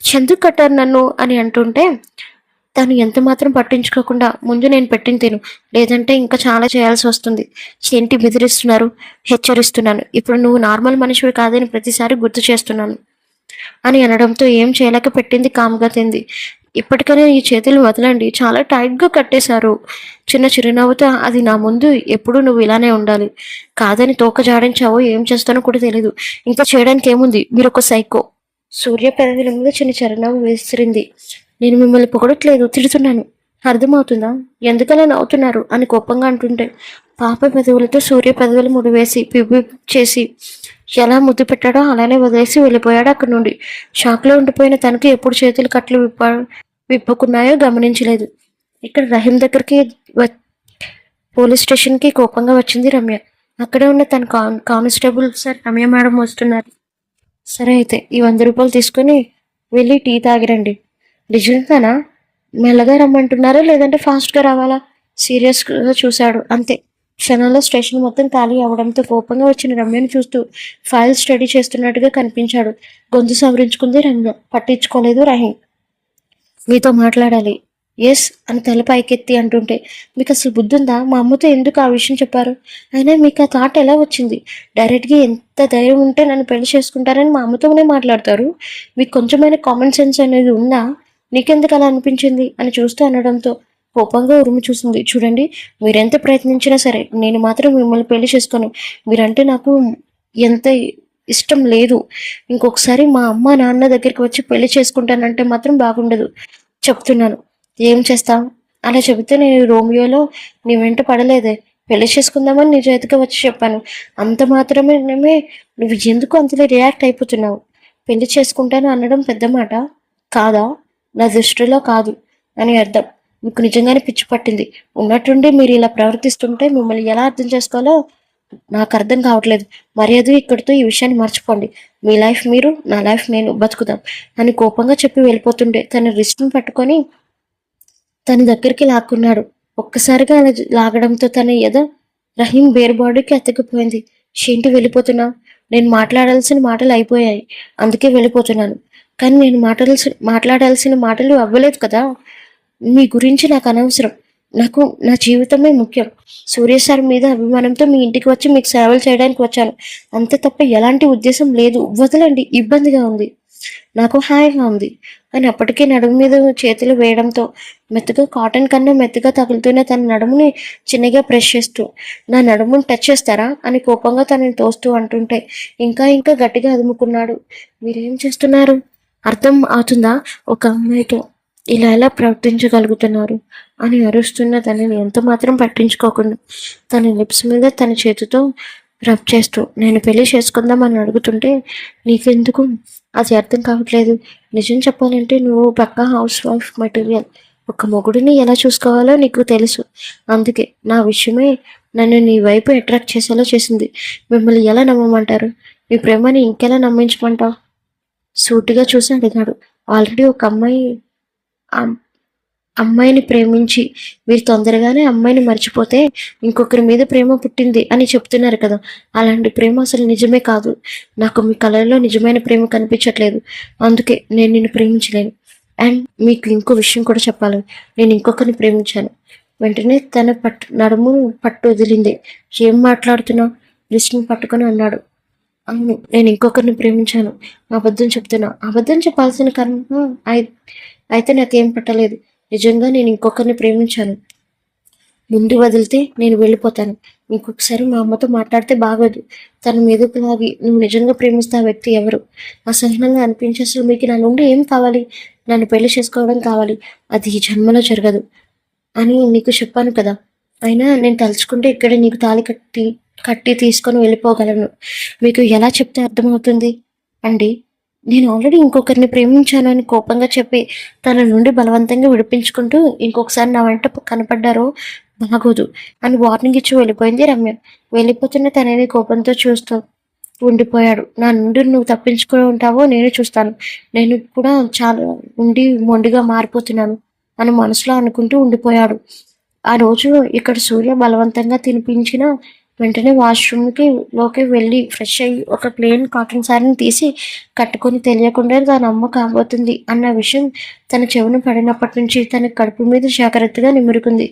ఎందుకు కట్టారు నన్ను అని అంటుంటే తను ఎంత మాత్రం పట్టించుకోకుండా ముందు నేను పెట్టిన తిను, లేదంటే ఇంకా చాలా చేయాల్సి వస్తుంది. ఏంటి బెదిరిస్తున్నారు? హెచ్చరిస్తున్నాను. ఇప్పుడు నువ్వు నార్మల్ మనిషివి కాదని ప్రతిసారి గుర్తు చేస్తున్నాను అని అనడంతో ఏం చేయలేక పెట్టింది కామ్గా తింది. ఇప్పటికైనా ఈ చేతులు వదలండి, చాలా టైట్గా కట్టేశారు. చిన్న చిరునవ్వుతో అది నా ముందు ఎప్పుడు నువ్వు ఇలానే ఉండాలి, కాదని తోక జాడించావో ఏం చేస్తానో కూడా తెలీదు. ఇంకా చేయడానికి ఏముంది, మీరు ఒక సైకో. సూర్య పెదవుల మీద చిన్న చిరునవ్వు విసిరింది. నేను మిమ్మల్ని పొగడట్లేదు, తిడుతున్నాను. అర్థమవుతుందా? ఎందుకలా నవ్వుతున్నారు అని కోపంగా అంటుంటే పాప పెదవులతో సూర్య పెదవులు ముడివేసి పిప్పి చేసి ఎలా ముద్దు పెట్టాడో అలానే వదిలేసి వెళ్ళిపోయాడు అక్కడి నుండి. షాక్లో ఉండిపోయిన తనకి ఎప్పుడు చేతులు కట్లు విప్పుకున్నాయో గమనించలేదు. ఇక్కడ రహీం దగ్గరికి పోలీస్ స్టేషన్కి కోపంగా వచ్చింది రమ్య. అక్కడే ఉన్న తన కానిస్టేబుల్ సార్ రమ్య మేడం వస్తున్నారు. సరే అయితే ఈ 100 రూపాయలు తీసుకుని వెళ్ళి టీ తాగిరండి. నిజంగానా? మెల్లగా రమ్మంటున్నారా లేదంటే ఫాస్ట్గా రావాలా? సీరియస్గా చూశాడు. అంతే. క్షణంలో స్టేషన్ మొత్తం ఖాళీ అవడంతో కోపంగా వచ్చిన రమ్యను చూస్తూ ఫైల్ స్టడీ చేస్తున్నట్టుగా కనిపించాడు. గొంతు సవరించుకుంది రమ్య. పట్టించుకోలేదు రహీం. మీతో మాట్లాడాలి. ఎస్ అని తల పైకెత్తి అంటుంటే మీకు అసలు బుద్ధి ఉందా? మా అమ్మతో ఎందుకు ఆ విషయం చెప్పారు? అయినా మీకు ఆ థాట్ ఎలా వచ్చింది? డైరెక్ట్గా ఎంత ధైర్యం ఉంటే నన్ను పెళ్లి చేసుకుంటారని మా అమ్మతోనే మాట్లాడతారు. మీకు కొంచెమైనా కామన్ సెన్స్ అనేది ఉందా? నీకెందుకు అలా అనిపించింది అని చూస్తూ అనడంతో కోపంగా ఉరుము చూసింది. చూడండి, మీరెంత ప్రయత్నించినా సరే నేను మాత్రం మిమ్మల్ని పెళ్లి చేసుకోను. మీరంటే నాకు ఎంత ఇష్టం లేదు. ఇంకొకసారి మా అమ్మ నాన్న దగ్గరికి వచ్చి పెళ్లి చేసుకుంటానంటే మాత్రం బాగుండదు, చెప్తున్నాను. ఏం చేస్తావు? అలా చెబితే నేను రోమియోలో నీ వెంట పడలేదే, పెళ్లి చేసుకుందామని నీ చేతికి వచ్చి చెప్పాను. అంత మాత్రమే నువ్వు ఎందుకు అంతలో రియాక్ట్ అయిపోతున్నావు? పెళ్లి చేసుకుంటాను అనడం పెద్ద మాట కాదా? నా దృష్టిలో కాదు అని అర్థం. మీకు నిజంగానే పిచ్చి పట్టింది. ఉన్నట్టుండి మీరు ఇలా ప్రవర్తిస్తుంటే మిమ్మల్ని ఎలా అర్థం చేసుకోవాలో నాకు అర్థం కావట్లేదు. మర్యాద ఇక్కడితో ఈ విషయాన్ని మర్చిపోండి. మీ లైఫ్ మీరు, నా లైఫ్ నేను, బతుకుదాం అని కోపంగా చెప్పి వెళ్ళిపోతుండే తన రిస్ట్ని పట్టుకొని తన దగ్గరికి లాక్కున్నాడు. ఒక్కసారిగా అలా లాగడంతో తన ఏదో రహీం బేర్ బాడీకి అతకపోయింది. ఏంటి వెళ్ళిపోతున్నా? నేను మాట్లాడాల్సిన మాటలు అయిపోయాయి, అందుకే వెళ్ళిపోతున్నాను. కానీ నేను మాట్లాడాల్సిన మాటలు అవ్వలేదు కదా. మీ గురించి నాకు అనవసరం. నాకు నా జీవితమే ముఖ్యం. సూర్య సార్ మీద అభిమానంతో మీ ఇంటికి వచ్చి మీకు సేవలు చేయడానికి వచ్చాను. అంతే తప్ప ఎలాంటి ఉద్దేశం లేదు. వదలండి, ఇబ్బందిగా ఉంది, నాకు హాయిగా ఉంది అని అప్పటికే నడుము మీద చేతులు వేయడంతో మెత్తగా కాటన్ కన్నా మెత్తగా తగులుతూనే తన నడుముని చిన్నగా ప్రెస్ చేస్తూ నా నడుముని టచ్ చేస్తారా అని కోపంగా తనని తోస్తూ అంటుంటే ఇంకా ఇంకా గట్టిగా అదుముకున్నాడు. మీరేం చేస్తున్నారు? అర్థం అవుతుందా? ఒక అమ్మాయితో ఇలా ఎలా ప్రవర్తించగలుగుతున్నారు అని అరుస్తున్న తనని ఎంత మాత్రం పట్టించుకోకుండా తన లిప్స్ మీద తన చేతితో రబ్ చేస్తూ నేను పెళ్లి చేసుకుందామని అడుగుతుంటే నీకెందుకు అది అర్థం కావట్లేదు. నిజం చెప్పాలంటే నువ్వు పక్కా హౌస్ వైఫ్ మెటీరియల్. ఒక మొగుడిని ఎలా చూసుకోవాలో నీకు తెలుసు. అందుకే నా విషయమే నన్ను నీ వైపు అట్రాక్ట్ చేసేలా చేసింది. మిమ్మల్ని ఎలా నమ్మమంటారు? మీ ప్రేమని ఇంకెలా నమ్మించమంటావు? సూటిగా చూసి అడిగాడు. ఆల్రెడీ ఒక అమ్మాయిని ప్రేమించి మీరు తొందరగానే అమ్మాయిని మర్చిపోతే ఇంకొకరి మీద ప్రేమ పుట్టింది అని చెప్తున్నారు కదా. అలాంటి ప్రేమ అసలు నిజమే కాదు. నాకు మీ కళల్లో నిజమైన ప్రేమ కనిపించట్లేదు. అందుకే నేను నిన్ను ప్రేమించలేను. అండ్ మీకు ఇంకో విషయం కూడా చెప్పాలి. నేను ఇంకొకరిని ప్రేమించాను. వెంటనే తన నడుము పట్టు వదిలింది. ఏం మాట్లాడుతున్నావు? రిస్ట్ని పట్టుకొని అన్నాడు. అవును, నేను ఇంకొకరిని ప్రేమించాను. అబద్ధం చెప్తున్నా. అబద్ధం చెప్పాల్సిన కర్మ అయితే నాకేం పట్టలేదు. నిజంగా నేను ఇంకొకరిని ప్రేమించాను. ముందు వదిలితే నేను వెళ్ళిపోతాను. ఇంకొకసారి మా అమ్మతో మాట్లాడితే బాగోదు. తన మీదకు లాగి నువ్వు నిజంగా ప్రేమిస్తే ఆ వ్యక్తి ఎవరు? అసహనంగా అనిపించి అసలు మీకు నా నుండి ఏం కావాలి? నన్ను పెళ్లి చేసుకోవడం కావాలి. అది ఈ జన్మలో జరగదు అని నీకు చెప్పాను కదా. అయినా నేను తలుచుకుంటే ఇక్కడే నీకు తాళి కట్టి కట్టి తీసుకొని వెళ్ళిపోగలను. మీకు ఎలా చెప్తే అర్థమవుతుంది అండి? నేను ఆల్రెడీ ఇంకొకరిని ప్రేమించానని కోపంగా చెప్పి తన నుండి బలవంతంగా విడిపించుకుంటూ ఇంకొకసారి నా వెంట కనపడ్డారో బాగోదు అని వార్నింగ్ ఇచ్చి వెళ్ళిపోయింది రమ్య. వెళ్ళిపోతున్న తనని కోపంతో చూస్తూ ఉండిపోయాడు. నా నుండి నువ్వు తప్పించుకుని ఉంటావో నేను చూస్తాను. నేను కూడా చాలా ఉండి మొండిగా మారిపోతున్నాను అని మనసులో అనుకుంటూ ఉండిపోయాడు. ఆ రోజు ఇక్కడ సూర్య బలవంతంగా తినిపించిన వెంటనే లోకి వెళ్ళి ఫ్రెష్ అయ్యి ఒక ప్లెయిన్ కాటన్ శారీని తీసి కట్టుకొని తెలియకుండా తన అమ్మ కాబోతుంది అన్న విషయం తన చెవును పడినప్పటి నుంచి తన కడుపు మీద జాగ్రత్తగా నిమురుకుంది.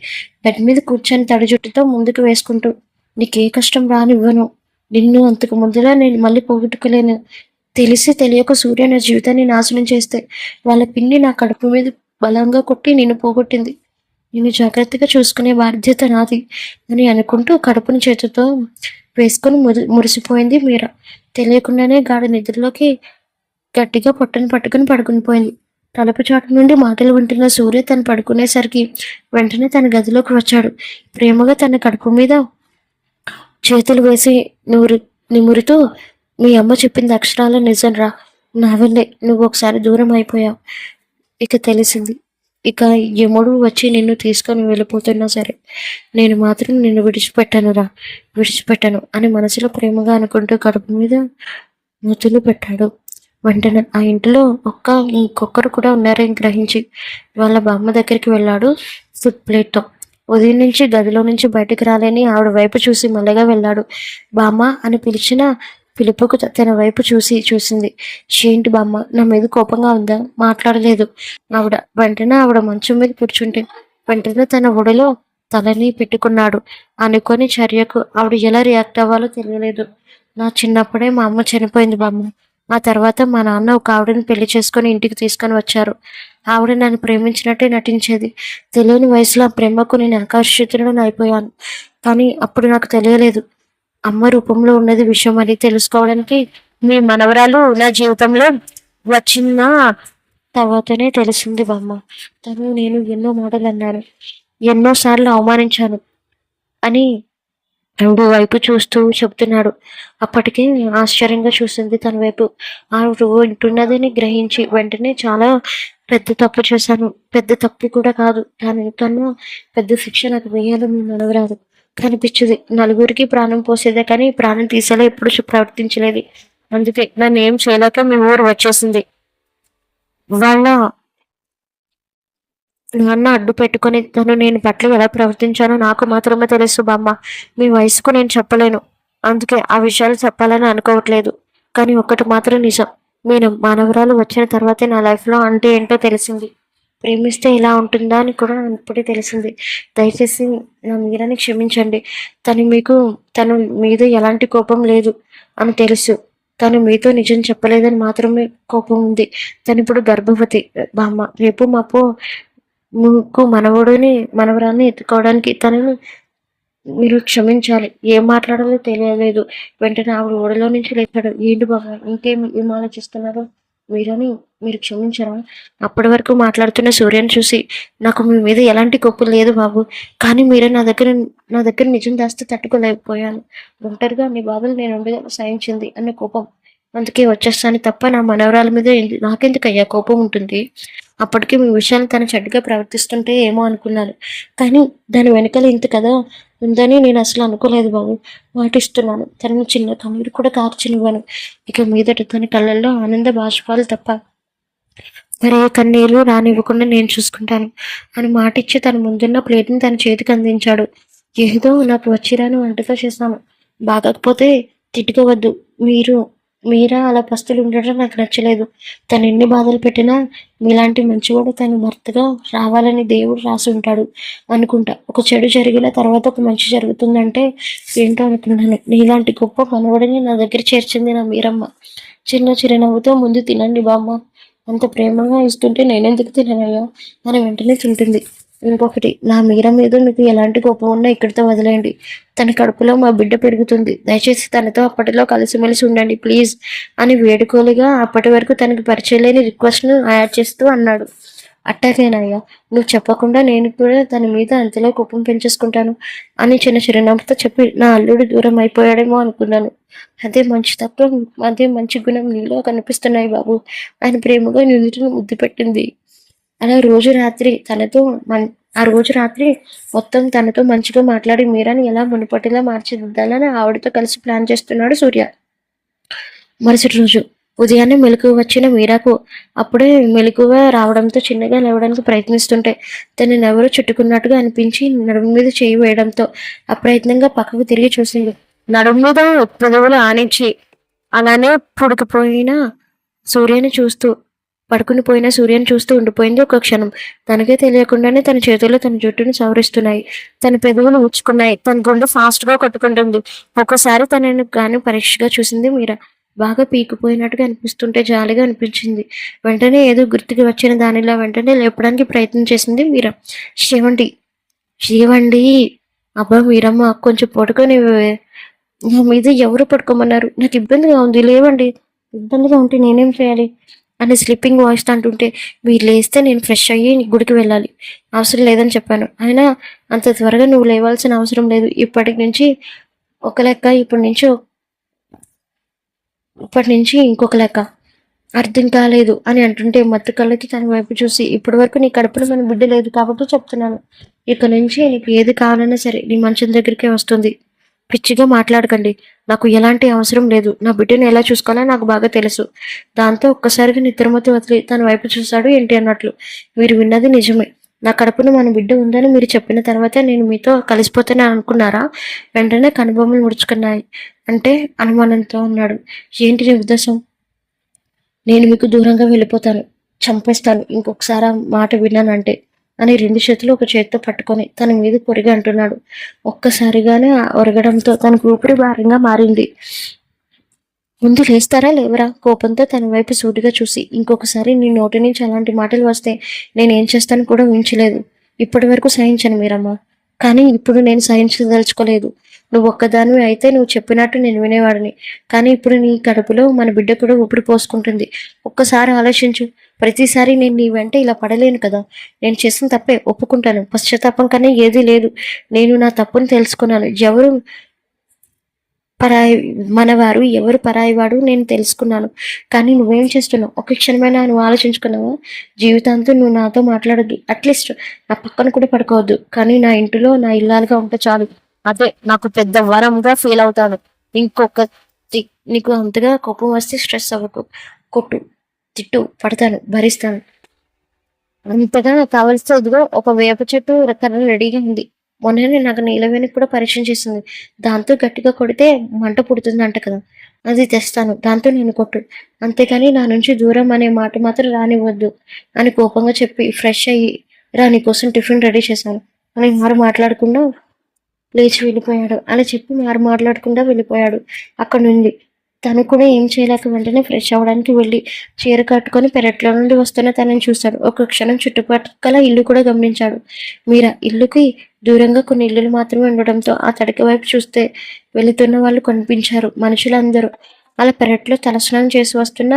బెడ్ మీద కూర్చొని తడి జుట్టుతో ముందుకు వేసుకుంటూ, నీకే కష్టం రానివ్వను. నిన్ను అంతకు ముందులా నేను మళ్ళీ పోగొట్టుకోలేను. తెలిసి తెలియక సూర్య నా జీవితాన్ని నాశనం చేస్తే వాళ్ళ పిన్ని నా కడుపు మీద బలంగా కొట్టి నిన్ను పోగొట్టింది. నిన్ను జాగ్రత్తగా చూసుకునే బాధ్యత నాది అని అనుకుంటూ కడుపుని చేతితో వేసుకొని మురిసిపోయింది మీర. తెలియకుండానే గాఢ నిద్రలోకి గట్టిగా పొట్టను పట్టుకుని పడుకుని పోయింది. తలుపు చాటు నుండి మాటలు వింటున్న సూర్య తను పడుకునేసరికి వెంటనే తన గదిలోకి వచ్చాడు. ప్రేమగా తన కడుపు మీద చేతులు వేసి నిమురుతూ, మీ అమ్మ చెప్పింది అక్షరాల నిజం రా. నా వల్లే నువ్వు ఒకసారి దూరం అయిపోయావు. ఇక తెలిసింది. ఇక యముడు వచ్చి నిన్ను తీసుకొని వెళ్ళిపోతున్నా సరే నేను మాత్రం నిన్ను విడిచిపెట్టను అని మనసులో ప్రేమగా అనుకుంటూ కడుపు మీద ముద్దులు పెట్టాడు. వెంటనే ఆ ఇంటిలో ఇంకొకరు కూడా ఉన్నారని గ్రహించి వాళ్ళ బామ్మ దగ్గరికి వెళ్ళాడు ఫుడ్ ప్లేట్తో. ఉదయం నుంచి గదిలో నుంచి బయటకు రాలేని ఆవిడ వైపు చూసి మెల్లగా వెళ్ళాడు. బామ్మ అని పిలిచిన పిలుపుకు తన వైపు చూసింది. ఏంటి బామ్మ, నా మీద కోపంగా ఉందా? మాట్లాడలేదు ఆవిడ. వెంటనే ఆవిడ మంచం మీద కూర్చుంటే వెంటనే తన ఒడిలో తలని పెట్టుకున్నాడు. అనుకోని చర్యకు ఆవిడ ఎలా రియాక్ట్ అవ్వాలో తెలియలేదు. నా చిన్నప్పుడే మా అమ్మ చనిపోయింది బామ్మ. ఆ తర్వాత మా నాన్న ఒక ఆవిడని పెళ్లి చేసుకొని ఇంటికి తీసుకొని వచ్చారు. ఆవిడ నన్ను ప్రేమించినట్టే నటించేది. తెలియని వయసులో ఆ ప్రేమకు నేను ఆకర్షితులను అయిపోయాను. కానీ అప్పుడు నాకు తెలియలేదు అమ్మ రూపంలో ఉన్నది విషయం అని. తెలుసుకోవడానికి మీ మనవరాలు నా జీవితంలో వచ్చిన తర్వాతనే తెలిసింది బామ్మ. తను నేను ఎన్నో మాటలు అన్నాను, ఎన్నోసార్లు అవమానించాను అని ఆవిడ వైపు చూస్తూ చెప్తున్నాడు. అప్పటికే ఆశ్చర్యంగా చూసింది తన వైపు. ఆవిడ వింటున్నదని గ్రహించి వెంటనే చాలా పెద్ద తప్పు చేశాను. పెద్ద తప్పు కూడా కాదు, తను పెద్ద శిక్ష నాకు వేయాలి మీ మనవరాలు కనిపించదు. నలుగురికి ప్రాణం పోసేదే కానీ ప్రాణం తీసేలా ఎప్పుడు ప్రవర్తించలేదు. అందుకే నన్ను ఏం చేయలేక మీ ఊరు వచ్చేసింది. వాళ్ళ నాన్న అడ్డు పెట్టుకుని తను నేను పట్ల ఎలా ప్రవర్తించానో నాకు మాత్రమే తెలుసు బామ్మ. మీ వయసుకు నేను చెప్పలేను. అందుకే ఆ విషయాలు చెప్పాలని అనుకోవట్లేదు. కానీ ఒక్కటి మాత్రం నిజం, నేను మానవరాలు వచ్చిన తర్వాతే నా లైఫ్లో అంటే ఏంటో తెలిసింది. ప్రేమిస్తే ఇలా ఉంటుందా అని కూడా ఇప్పుడే తెలిసింది. దయచేసి నా మీరని క్షమించండి. తను మీద ఎలాంటి కోపం లేదు అని తెలుసు. తను మీతో నిజం చెప్పలేదని మాత్రమే కోపం ఉంది. తను ఇప్పుడు గర్భవతి బామ్మ. రేపు మాపు మనవరాన్ని ఎత్తుకోవడానికి తనను మీరు క్షమించాలి. ఏం మాట్లాడాలో తెలియలేదు. వెంటనే ఆవిడ ఓడలో నుంచి లేచాడు. ఏంటి బాబా, ఏం ఆలోచిస్తున్నారు మీరు క్షమించరా? అప్పటి వరకు మాట్లాడుతున్న సూర్యని చూసి, నాకు మీ మీద ఎలాంటి కోపం లేదు బాబు, కానీ మీరే నా దగ్గర నిజం దాస్తే తట్టుకోలేకపోయాను. ఒంటరిగా మీ బాధలు నేను ఉండగా సాయించింది అన్న కోపం. అందుకే వచ్చేస్తాను తప్ప నా మనవరాల మీద నాకెందుకయ్యా కోపం ఉంటుంది? అప్పటికి మీ విషయాన్ని తను చెడ్డగా ప్రవర్తిస్తుంటే ఏమో అనుకున్నాను, కానీ దాని వెనకాల ఇంత కదా ఉందని నేను అసలు అనుకోలేదు బాబు. మాటిస్తున్నాను, తనని చిన్న కన్నీరు కూడా కార్చనివ్వను. ఇక మీదట తన కళ్ళల్లో ఆనంద బాష్పాలు తప్ప మరే కన్నీరు రానివ్వకుండా నేను చూసుకుంటాను అని మాటిచ్చి తన ముందున్న ప్లేట్ని తన చేతికి అందించాడు. ఏదో నాకు వచ్చిరాని వంటతో చేశాను, బాగకపోతే తిట్టుకోవద్దు. మీరు మీరా అలా పస్తులు ఉండడం నాకు నచ్చలేదు. తను ఎన్ని బాధలు పెట్టినా మీలాంటి మంచివాడు తను భర్తగా రావాలని దేవుడు రాసి ఉంటాడు అనుకుంటా. ఒక చెడు జరిగిన తర్వాత ఒక మంచి జరుగుతుందంటే ఏంటో అనుకున్నాను. నీలాంటి గొప్ప మనవడిని నా దగ్గర చేర్చింది నా మీరమ్మ. చిన్న చిరునవ్వుతో ముందు తినండి బామ్మ, అంత ప్రేమగా ఇస్తుంటే నేనెందుకు తిననయ్యా అని వెంటనే తింటుంది. ఇంకొకటి, నా మీర మీద మీకు ఎలాంటి కోపం ఉన్నా ఇక్కడితో వదిలేయండి. తన కడుపులో మా బిడ్డ పెరుగుతుంది. దయచేసి తనతో అప్పటిలో కలిసిమెలిసి ఉండండి ప్లీజ్ అని వేడుకోలుగా అప్పటి వరకు తనకి పరిచయం లేని రిక్వెస్ట్ను యాడ్ చేస్తూ అన్నాడు. అట్టాగేనయ్యా, నువ్వు చెప్పకుండా నేను కూడా తన మీద అంతలో కోపం పెంచేసుకుంటాను అని చిన్న చిరునవ్వుతో చెప్పి నా అల్లుడు దూరం అయిపోయాడేమో అనుకున్నాను. అదే మంచి గుణం నీలో కనిపిస్తున్నాయి బాబు ఆయన ప్రేమగా నుదుటిని ముద్దు పెట్టింది. అలా ఆ రోజు రాత్రి మొత్తం తనతో మంచిగా మాట్లాడి మీరాని ఎలా మునుపటిలా మార్చిదిద్దాలని ఆవిడతో కలిసి ప్లాన్ చేస్తున్నాడు సూర్య. మరుసటి రోజు ఉదయాన్నే మెలకువ వచ్చిన మీరాకు అప్పుడే మెలకువ రావడంతో చిన్నగా లేవడానికి ప్రయత్నిస్తుంటే తనని ఎవరో చుట్టుకున్నట్టుగా అనిపించి నడుము మీద చేయి వేయడంతో అప్రయత్నంగా పక్కకు తిరిగి చూసింది. నడుము మీద పెదవులు ఆనించి అలానే పడుకుని పోయిన సూర్యుని చూస్తూ ఉండిపోయింది ఒక క్షణం. తనకే తెలియకుండానే తన చేతుల్లో తన జుట్టుని సవరిస్తున్నాయి. తన పెదవులు ఊచుకున్నాయి. తన గుండె ఫాస్ట్ గా కొట్టుకుంటుంది. ఒక్కసారి తనని గాని పరీక్షగా చూసింది మీరా. బాగా పీకిపోయినట్టుగా అనిపిస్తుంటే జాలిగా అనిపించింది. వెంటనే ఏదో గుర్తుకి వచ్చిన దానిలా వెంటనే లేపడానికి ప్రయత్నం చేసింది మీరా. శివండి శివండి అబ్బా మీరమ్మ కొంచెం పడుకొని నా మీద ఎవరు పడుకోమన్నారు? నాకు ఇబ్బందిగా ఉంది, లేవండి. ఇబ్బందిగా ఉంటే నేనేం చేయాలి అని స్లీపింగ్ వాయిస్ అంటుంటే మీరు లేస్తే నేను ఫ్రెష్ అయ్యి గుడికి వెళ్ళాలి, అవసరం లేదని చెప్పాను. అయినా అంత త్వరగా నువ్వు లేవాల్సిన అవసరం లేదు. ఇప్పటి నుంచి ఒక లెక్క, ఇప్పటి నుంచి ఇంకొక లెక్క. అర్థం కాలేదు అని అంటుంటే మత్తు కళ్ళకి తన వైపు చూసి ఇప్పటి వరకు నీ కడుపులో మన బిడ్డ లేదు కాబట్టి చెప్తున్నాను. ఇక నుంచి నీకు ఏది కావాలన్నా సరే నీ మంచం దగ్గరికే వస్తుంది. పిచ్చిగా మాట్లాడకండి. నాకు ఎలాంటి అవసరం లేదు. నా బిడ్డను ఎలా చూసుకోవాలో నాకు బాగా తెలుసు. దాంతో ఒక్కసారిగా నిద్రమతి వదిలి తన వైపు చూశాడు ఏంటి అన్నట్లు. మీరు విన్నది నిజమే. నా కడుపున మన బిడ్డ ఉందని మీరు చెప్పిన తర్వాత నేను మీతో కలిసిపోతానే అనుకున్నారా? వెంటనే కనుబొమ్మలు ముడుచుకున్నాయి. అంటే అనుమానంతో ఉన్నాడు. ఏంటి నీ ఉద్దేశం? నేను మీకు దూరంగా వెళ్ళిపోతాను, చంపేస్తాను ఇంకొకసారి ఆ మాట విన్నానంటే అని రెండు చేతులు ఒక చేతితో పట్టుకొని తన మీద పొరిగి అంటున్నాడు. ఒక్కసారిగానే ఒరగడంతో తనకు ఊపిరి భారంగా మారింది. ముందు లేస్తారా లేవరా? కోపంతో తన వైపు సూటిగా చూసి ఇంకొకసారి నీ నోటి నుంచి అలాంటి మాటలు వస్తే నేనేం చేస్తాను కూడా ఊహించలేదు. ఇప్పటి వరకు సహించను మీరమ్మా, కానీ ఇప్పుడు నేను సహించదలుచుకోలేదు. నువ్వు ఒక్కదానివి అయితే నువ్వు చెప్పినట్టు నేను వినేవాడిని. కానీ ఇప్పుడు నీ కడుపులో మన బిడ్డ కూడా ఊపిరి పోసుకుంటుంది. ఒక్కసారి ఆలోచించు. ప్రతిసారి నేను నీ వెంట ఇలా పడలేను కదా. నేను చేసిన తప్పే, ఒప్పుకుంటాను. పశ్చాత్తాపం కన్నా ఏదీ లేదు. నేను నా తప్పును తెలుసుకున్నాను. ఎవరు మనవారు ఎవరు పరాయివాడు నేను తెలుసుకున్నాను. కానీ నువ్వేం చేస్తున్నావు? ఒక క్షణమైనా నువ్వు ఆలోచించుకున్నావా? జీవితాంతం నువ్వు నాతో మాట్లాడద్దు, అట్లీస్ట్ నా పక్కన కూడా పడుకోవద్దు. కానీ నా ఇంటిలో నా ఇల్లాలుగా ఉంటే చాలు. అదే నాకు పెద్ద వరంగా ఫీల్ అవుతాను. ఇంకొక నీకు అంతగా కోపం వస్తే స్ట్రెస్ అవ్వకు, కొట్టు, తిట్టు, పడతాను, భరిస్తాను. అంతగా కావలిస్తే ఇదిగో ఒక వేప చెట్టు కర్ర రెడీగా ఉంది. మొన్ననే నాకు నీలవేణి కూడా పరీక్ష చేసింది. దాంతో గట్టిగా కొడితే మంట పుడుతుంది అంట కదా, అది తెస్తాను, దాంతో నేను కొట్టు. అంతేకాని నా నుంచి దూరం అనే మాట మాత్రం రానివ్వద్దు అని కోపంగా చెప్పి ఫ్రెష్ అయ్యి రా నీకోసం టిఫిన్ రెడీ చేశాను అని మారు మాట్లాడకుండా లేచి వెళ్ళిపోయాడు. అలా చెప్పి మాట్లాడకుండా వెళ్ళిపోయాడు అక్కడ నుండి. తను కూడా ఏం చేయలేక వెంటనే ఫ్రెష్ అవ్వడానికి వెళ్ళి చీర కట్టుకొని పెరట్లో నుండి వస్తున్న తనని చూశాడు. ఒక క్షణం చుట్టుపక్కల ఇల్లు కూడా గమనించాడు. మీరా ఇల్లుకి దూరంగా కొన్ని ఇల్లులు మాత్రమే ఉండడంతో ఆ తడిక వైపు చూస్తే వెళుతున్న వాళ్ళు కనిపించారు మనుషులందరూ. అలా పెరట్లో తలస్నానం చేసి వస్తున్న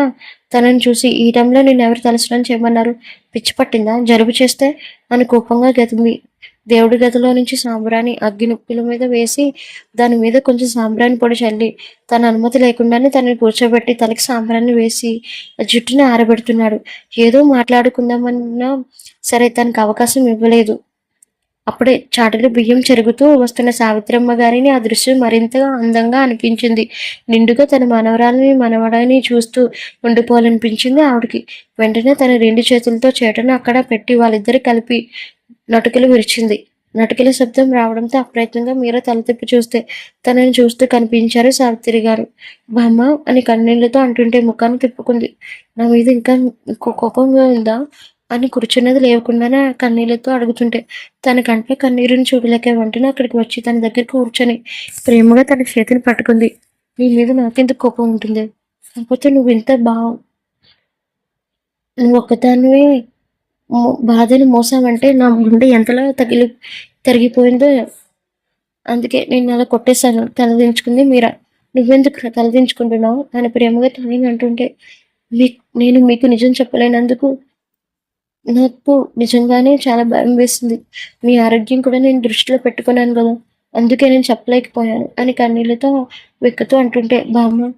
తనని చూసి ఈ టైంలో నేను ఎవరు తలస్నానం చేయమన్నారు? పిచ్చి పట్టిందా? జలుబు చేస్తే అని కోపంగా గదిమి దేవుడి గదిలో నుంచి సాంబ్రాణి అగ్గి నిప్పుల మీద వేసి దాని మీద కొంచెం సాంబ్రాణి పొడి చల్లి తన అనుమతి లేకుండానే తనని కూర్చోబెట్టి తనకి సాంబ్రాన్ని వేసి జుట్టుని ఆరబెడుతున్నాడు. ఏదో మాట్లాడుకుందామన్నా సరే తనకు అవకాశం ఇవ్వలేదు. అప్పుడే చాటలు బియ్యం చెరుగుతూ వస్తున్న సావిత్రమ్మ గారిని ఆ దృశ్యం మరింతగా అందంగా అనిపించింది. నిండుగా తన మనవడాన్ని చూస్తూ ఉండిపోవాలనిపించింది ఆవిడకి. వెంటనే తన రెండు చేతులతో చేటను అక్కడ పెట్టి వాళ్ళిద్దరు కలిపి నటుకలు విరిచింది. నటికల శబ్దం రావడంతో అప్రయత్నంగా మీరా తల తిప్పి చూస్తే తనని చూస్తూ కనిపించారు సావిత్రి గారు. బామ్మ అని కన్నీళ్లతో అంటుంటే ముఖాన్ని తిప్పుకుంది. నా మీద ఇంకా కోపంగా ఉందా అని కూర్చున్నది లేవకుండానే కన్నీళ్లతో అడుగుతుంటే తన కంటే కన్నీరుని చూడలేక వెంటనే అక్కడికి వచ్చి తన దగ్గరికి కూర్చొని ప్రేమగా తన చేతిని పట్టుకుంది. నీ మీద నాకెందుకు కోపం ఉంటుంది? కాకపోతే నువ్వు ఒక్కదానివే బాధని మోసావంటే నా గుండె ఎంతలా తరిగిపోయిందో. అందుకే నేను అలా కొట్టేశాను. తలదించుకుంది మీరా. నువ్వెందుకు తలదించుకుంటున్నావు అని ప్రేమగా తనే అంటుంటే నేను మీకు నిజం చెప్పలేనందుకు నాకు నిజంగానే చాలా భయం వేస్తుంది. మీ ఆరోగ్యం కూడా నేను దృష్టిలో పెట్టుకున్నాను కదా, అందుకే నేను చెప్పలేకపోయాను అని కన్నీళ్లతో వెక్కుతూ అంటుంటే బామ్మ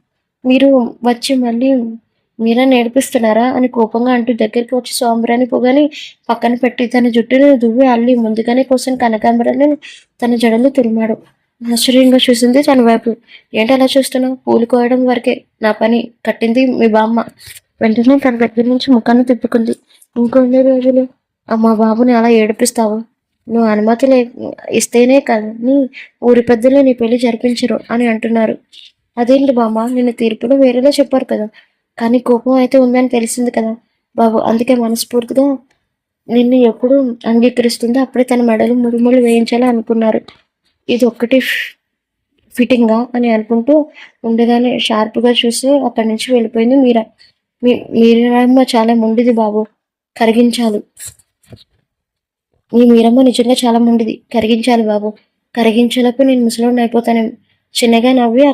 మీరు వచ్చి మళ్ళీ మీరా నేర్పిస్తున్నారా అని కోపంగా అంటూ దగ్గరికి వచ్చి సాంబ్రాణి పొగని పక్కన పెట్టి తన జుట్టును దువ్వి అల్లి ముందుగానే కోసం కనకాంబరాన్ని తన జడలు తురిమాడు. ఆశ్చర్యంగా చూసింది తన వైపు. ఏంటి అలా చూస్తున్నావు? పూలు కోయడం వరకే నా పని కట్టింది మీ బామ్మ. వెంటనే తన దగ్గర నుంచి ముఖాన్ని తిప్పుకుంది. ఇంకొన్ని రోజులు మా బాబుని అలా ఏడిపిస్తావు? నువ్వు అనుమతి ఇస్తేనే కానీ ఊరి పెద్దలు నీ పెళ్లి జరిపించరు అని అంటున్నారు. అదేంటి బామ్మ, నిన్న తీర్పులో వేరేలా చెప్పారు కదా, కానీ కోపం అయితే ఉందని తెలిసింది కదా బాబు, అందుకే మనస్ఫూర్తిగా నిన్ను ఎప్పుడు అంగీకరిస్తుందో అప్పుడే తన మెడలు ముడుములు వేయించాలి అనుకున్నారు. ఇది ఒక్కటి ఫిట్టింగా అని అనుకుంటూ ఉండగానే షార్ప్గా చూసి అక్కడి నుంచి వెళ్ళిపోయింది మీరా. మీరమ్మ చాలా మొండిది బాబు, కరిగించాలి. మీరమ్మ నిజంగా చాలా మొండిది, కరిగించాలి బాబు. కరిగించేలోపు నేను ముసలోడిని అయిపోతానేమో. చిన్నగా నవ్వి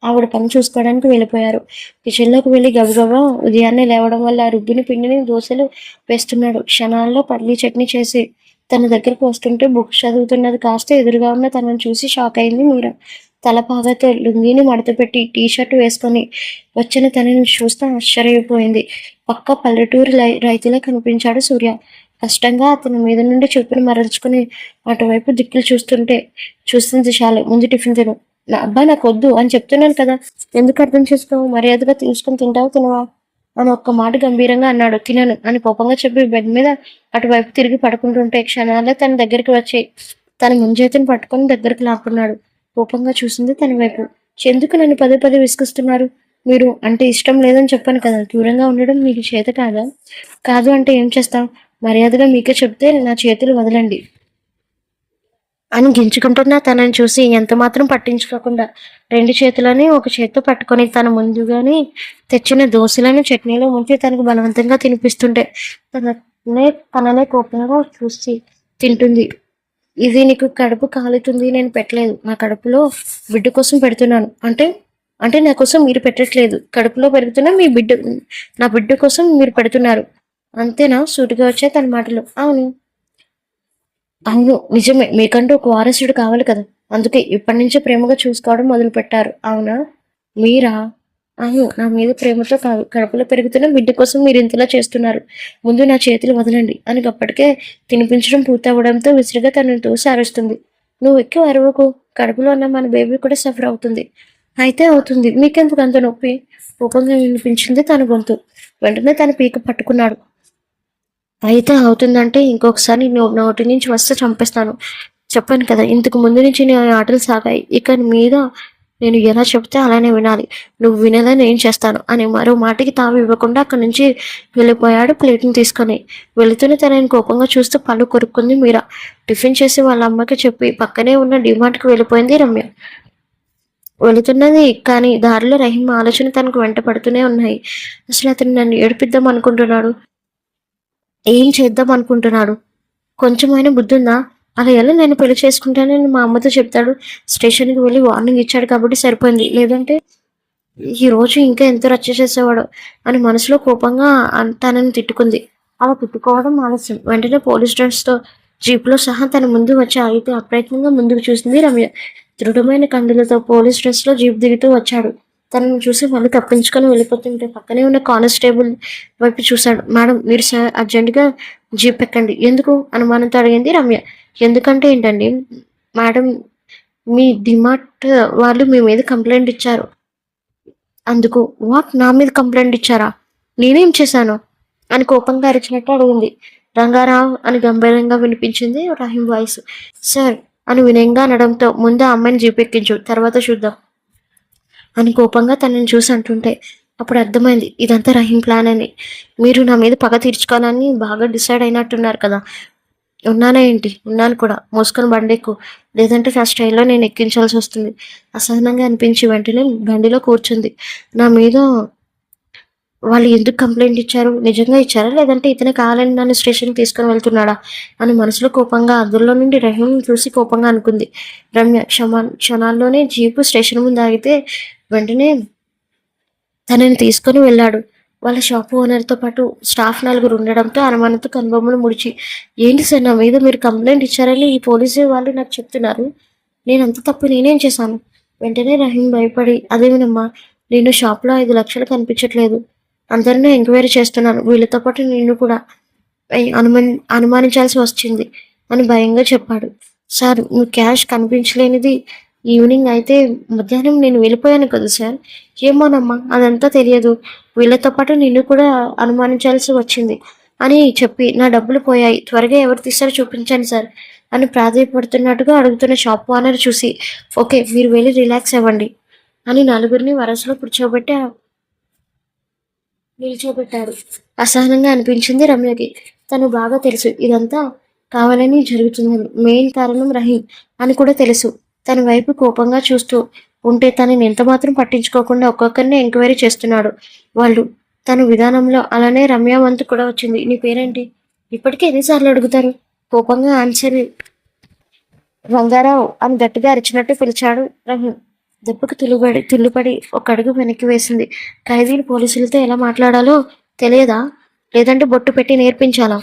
ఆవిడ పని చూసుకోవడానికి వెళ్ళిపోయారు. కిచెన్లోకి వెళ్ళి గబగబా ఉదయాన్నే లేవడం వల్ల రుబ్బిన పిండిని దోశలు వేస్తున్నాడు. క్షణాల్లో పల్లీ చట్నీ చేసి తన దగ్గరకు వస్తుంటే బుక్ చదువుతున్నది కాస్త ఎదురుగా ఉన్న తనను చూసి షాక్ అయింది మీరా. తల పాగతో లుంగిని మడతపెట్టి టీషర్ట్ వేసుకొని వచ్చిన తనని చూస్తే ఆశ్చర్యపోయింది. పక్క పల్లెటూరు రైతులా కనిపించాడు సూర్య. కష్టంగా అతని మీద నుండి చూపును మరల్చుకుని అటువైపు దిక్కులు చూస్తుంది చాలు, ముందు టిఫిన్ తిను. నా అబ్బాయి నాకు వద్దు అని చెప్తున్నాను కదా, ఎందుకు అర్థం చేసుకోవు? మర్యాదగా తీసుకుని తింటావు తినవా అని ఒక్క మాట గంభీరంగా అన్నాడు. తినను అని కోపంగా చెప్పి బెడ్ మీద అటువైపు తిరిగి పడుకుంటుంటే క్షణాల్లో తన దగ్గరికి వచ్చి తన ముంజేతిని పట్టుకొని దగ్గరికి లాక్కున్నాడు. కోపంగా చూసింది తన వైపు. ఎందుకు నన్ను పదే పదే విసుగుస్తున్నారు? మీరు అంటే ఇష్టం లేదని చెప్పాను కదా, దూరంగా ఉండడం మీకు చేత కాదా? కాదు అంటే ఏం చేస్తాం? మర్యాదగా మీకే చెప్తే నా చేతులు వదలండి అని గించుకుంటున్నా తనని చూసి ఎంత మాత్రం పట్టించుకోకుండా రెండు చేతులని ఒక చేత్తో పట్టుకొని తన ముందుగానే తెచ్చిన దోశలను చట్నీలో ముంచి తనకు బలవంతంగా తినిపిస్తుంటే తననే కోపంగా చూసి తింటుంది. ఇది నీకు కడుపు కాలుతుంది, నేను పెట్టలేదు. నా కడుపులో బిడ్డ కోసం పెడుతున్నాను. అంటే అంటే నా కోసం మీరు పెట్టట్లేదు, కడుపులో పెరుగుతున్న నా బిడ్డ కోసం మీరు పెడుతున్నారు అంతేనా? సూటిగా వచ్చాయి తన మాటలు. అవును అవును నిజమే, మీకంటూ ఒక వారసుడు కావాలి కదా, అందుకే ఇప్పటి నుంచే ప్రేమగా చూసుకోవడం మొదలు పెట్టారు. అవునా? మీరా? అవును, నా మీద ప్రేమతో కాదు, కడుపులో పెరుగుతున్న బిడ్డ కోసం మీరు ఇంతలా చేస్తున్నారు. ముందు నా చేతులు వదలండి అని అప్పటికే తినిపించడం పూర్తవడంతో విసిరిగా తనని తోసి అరుస్తుంది. నువ్వు ఎక్కువ అరవకు, కడుపులో ఉన్న మన బేబీ కూడా సఫర్ అవుతుంది. అయితే అవుతుంది, మీకెందుకు అంత నొప్పి? కోపంగా వినిపించింది తన గొంతు. వెంటనే తన పీక పట్టుకున్నాడు. అయితే అవుతుందంటే ఇంకొకసారి నోటి నుంచి వస్తే చంపేస్తాను. చెప్పాను కదా, ఇంతకు ముందు నుంచి నేను ఆటలు సాగాయి, ఇక మీద నేను ఎలా చెప్తే అలానే వినాలి. నువ్వు వినేలా నేను చేస్తాను అని మరో మాటకి తాము ఇవ్వకుండా అక్కడి నుంచి వెళ్ళిపోయాడు ప్లేట్ని తీసుకొని. వెళుతూనే తనని కోపంగా చూస్తూ పళ్ళు కొరుక్కుంది మీరా. టిఫిన్ చేసి వాళ్ళ అమ్మకి చెప్పి పక్కనే ఉన్న డిమార్ట్కి వెళ్ళిపోయింది రమ్య. వెళుతున్నది కానీ దారిలో రహీం ఆలోచన తనకు వెంట పడుతూనే ఉన్నాయి. అసలు అతను నన్ను ఏడిపిద్దాం అనుకుంటున్నాడు, ఏం చేద్దాం అనుకుంటున్నాడు? కొంచెమైనా బుద్ధి ఉందా? అలా ఎలా నేను పెళ్లి చేసుకుంటానని మా అమ్మతో చెప్తాడు? స్టేషన్కి వెళ్ళి వార్నింగ్ ఇచ్చాడు కాబట్టి సరిపోయింది, లేదంటే ఈ రోజు ఇంకా ఎంత రచ్చ చేసేవాడు అని మనసులో కోపంగా తనని తిట్టుకుంది. అలా తిట్టుకోవడం ఆలస్యం. వెంటనే పోలీస్ డ్రెస్తో జీప్లో సహా తన ముందు వచ్చి ఆగితే అప్రయత్నంగా ముందుకు చూసింది రమ్య. దృఢమైన కండులతో పోలీస్ డ్రెస్లో జీప్ దిగుతూ వచ్చాడు. తనను చూసి మళ్ళీ తప్పించుకొని వెళ్ళిపోతుంటే పక్కనే ఉన్న కానిస్టేబుల్ వైపు చూశాడు. మేడం, మీరు సార్ అర్జెంటుగా జీప్ ఎక్కండి. ఎందుకు? అనుమానంతో అడిగింది రమ్య. ఎందుకంటే ఏంటండి మేడం, మీ డిమార్ట్ వాళ్ళు మీ మీద కంప్లైంట్ ఇచ్చారు. అందుకు. వాట్? నా మీద కంప్లైంట్ ఇచ్చారా? నేనేం చేశాను అని కోపంగా అరిచినట్టు అడిగింది. రంగారావు అని గంభీరంగా వినిపించింది రహీం వాయిస్. సార్ అని వినయంగా అనడంతో ముందు ఆ అమ్మాయిని జీపెక్కించు, తర్వాత చూద్దాం అని కోపంగా తనని చూసి అంటుంటే అప్పుడు అర్థమైంది ఇదంతా రహీం ప్లాన్ అని. మీరు నా మీద పగ తీర్చుకోవాలని బాగా డిసైడ్ అయినట్టున్నారు కదా. ఉన్నానా ఏంటి? ఉన్నాను కూడా. మోసుకొని బండెక్కు, లేదంటే నా స్టైల్లో నేను ఎక్కించాల్సి వస్తుంది. అసహనంగా అనిపించి వెంటనే బండిలో కూర్చుంది. నా మీద వాళ్ళు ఎందుకు కంప్లైంట్ ఇచ్చారు? నిజంగా ఇచ్చారా, లేదంటే ఇతనే కావాలని నన్ను స్టేషన్కి తీసుకొని వెళ్తున్నాడా అని మనసులో కోపంగా అందులో నుండి రహీం చూసి కోపంగా అనుకుంది. రమ్య క్షణాల్లోనే జీపు స్టేషన్ ముందు ఆగితే వెంటనే తనని తీసుకొని వెళ్ళాడు. వాళ్ళ షాపు ఓనర్తో పాటు స్టాఫ్ 4 ఉండడంతో అనుమానంతో కనుబొమ్మలు ముడిచి, ఏంటి సార్ నా మీద మీరు కంప్లైంట్ ఇచ్చారని ఈ పోలీసు వాళ్ళు నాకు చెప్తున్నారు. నేనంత తప్పు నేనేం చేశాను? వెంటనే రహీం భయపడి, అదేమినమ్మా, నేను షాప్లో 5 లక్షలు కనిపించట్లేదు. అందరినీ ఎంక్వైరీ చేస్తున్నాను. వీళ్ళతో పాటు నిన్ను కూడా అనుమానించాల్సి వచ్చింది అని భయంగా చెప్పాడు. సార్ నువ్వు క్యాష్ కనిపించలేనిది ఈవినింగ్ అయితే మధ్యాహ్నం నేను వెళ్ళిపోయాను కదా సార్. ఏమోనమ్మా అదంతా తెలియదు. వీళ్ళతో పాటు నిన్ను కూడా అనుమానించాల్సి వచ్చింది అని చెప్పి నా డబ్బులు పోయాయి. త్వరగా ఎవరు తీస్తారో చూపించండి సార్ అని ప్రాధాయపడుతున్నట్టుగా అడుగుతున్న షాప్ ఓనర్ చూసి, ఓకే మీరు వెళ్ళి రిలాక్స్ అవ్వండి అని 4గురిని వరసలో నిల్చోబెట్టాడు. అసహనంగా అనిపించింది రమ్యకి. తను బాగా తెలుసు ఇదంతా కావాలని జరుగుతుందని. మెయిన్ కారణం రహీం అని కూడా తెలుసు. తన వైపు కోపంగా చూస్తూ ఉంటే తనని ఎంతమాత్రం పట్టించుకోకుండా ఒక్కొక్కరిని ఎంక్వైరీ చేస్తున్నాడు వాళ్ళు. తన విధానంలో అలానే రమ్య వంతు కూడా వచ్చింది. నీ పేరేంటి? ఇప్పటికే ఎన్నిసార్లు అడుగుతారు? కోపంగా ఆన్సర్ రంగారావు అని గట్టిగా అరిచినట్టు పిలిచాడు రహీం. దెబ్బకు తుల్లుపడి ఒక అడుగు వెనక్కి వేసింది. ఖైదీలు పోలీసులతో ఎలా మాట్లాడాలో తెలియదా, లేదంటే బొట్టు పెట్టి నేర్పించాలా?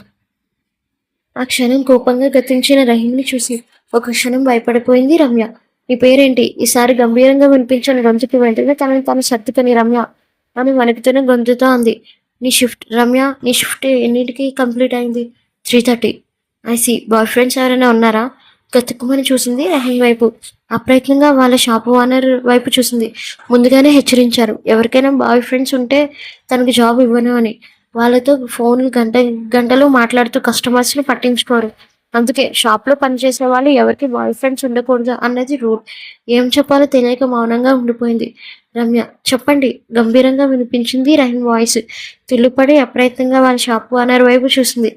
ఆ క్షణం కోపంగా గతించిన రహీంని చూసి ఒక క్షణం భయపడిపోయింది రమ్య. నీ పేరేంటి? ఈసారి గంభీరంగా వినిపించిన గొంతుకి వెంటనే తనని తాను సర్దుకొని రమ్య అని వణుకుతున్న గొంతుతో అంది. నీ షిఫ్ట్ ఎన్నింటికి కంప్లీట్ అయింది? 3:30. ఐసి. బాయ్ ఫ్రెండ్స్ ఎవరైనా ఉన్నారా? గతుక్కుమని చూసింది రహీం వైపు. అప్రయత్నంగా వాళ్ళ షాపు ఓనర్ వైపు చూసింది. ముందుగానే హెచ్చరించారు, ఎవరికైనా బాయ్ ఫ్రెండ్స్ ఉంటే తనకి జాబ్ ఇవ్వను అని. వాళ్ళతో ఫోన్ గంటలు మాట్లాడుతూ కస్టమర్స్ని పట్టించుకోరు. అందుకే షాప్లో పనిచేసే వాళ్ళు ఎవరికి బాయ్ ఫ్రెండ్స్ ఉండకూడదు అన్నది రూల్. ఏం చెప్పాలో తెలియక మౌనంగా ఉండిపోయింది రమ్య. చెప్పండి గంభీరంగా వినిపించింది రహీం వాయిస్. తుల్లిపడి అప్రయత్నంగా వాళ్ళ షాపు ఓనర్ వైపు చూసింది.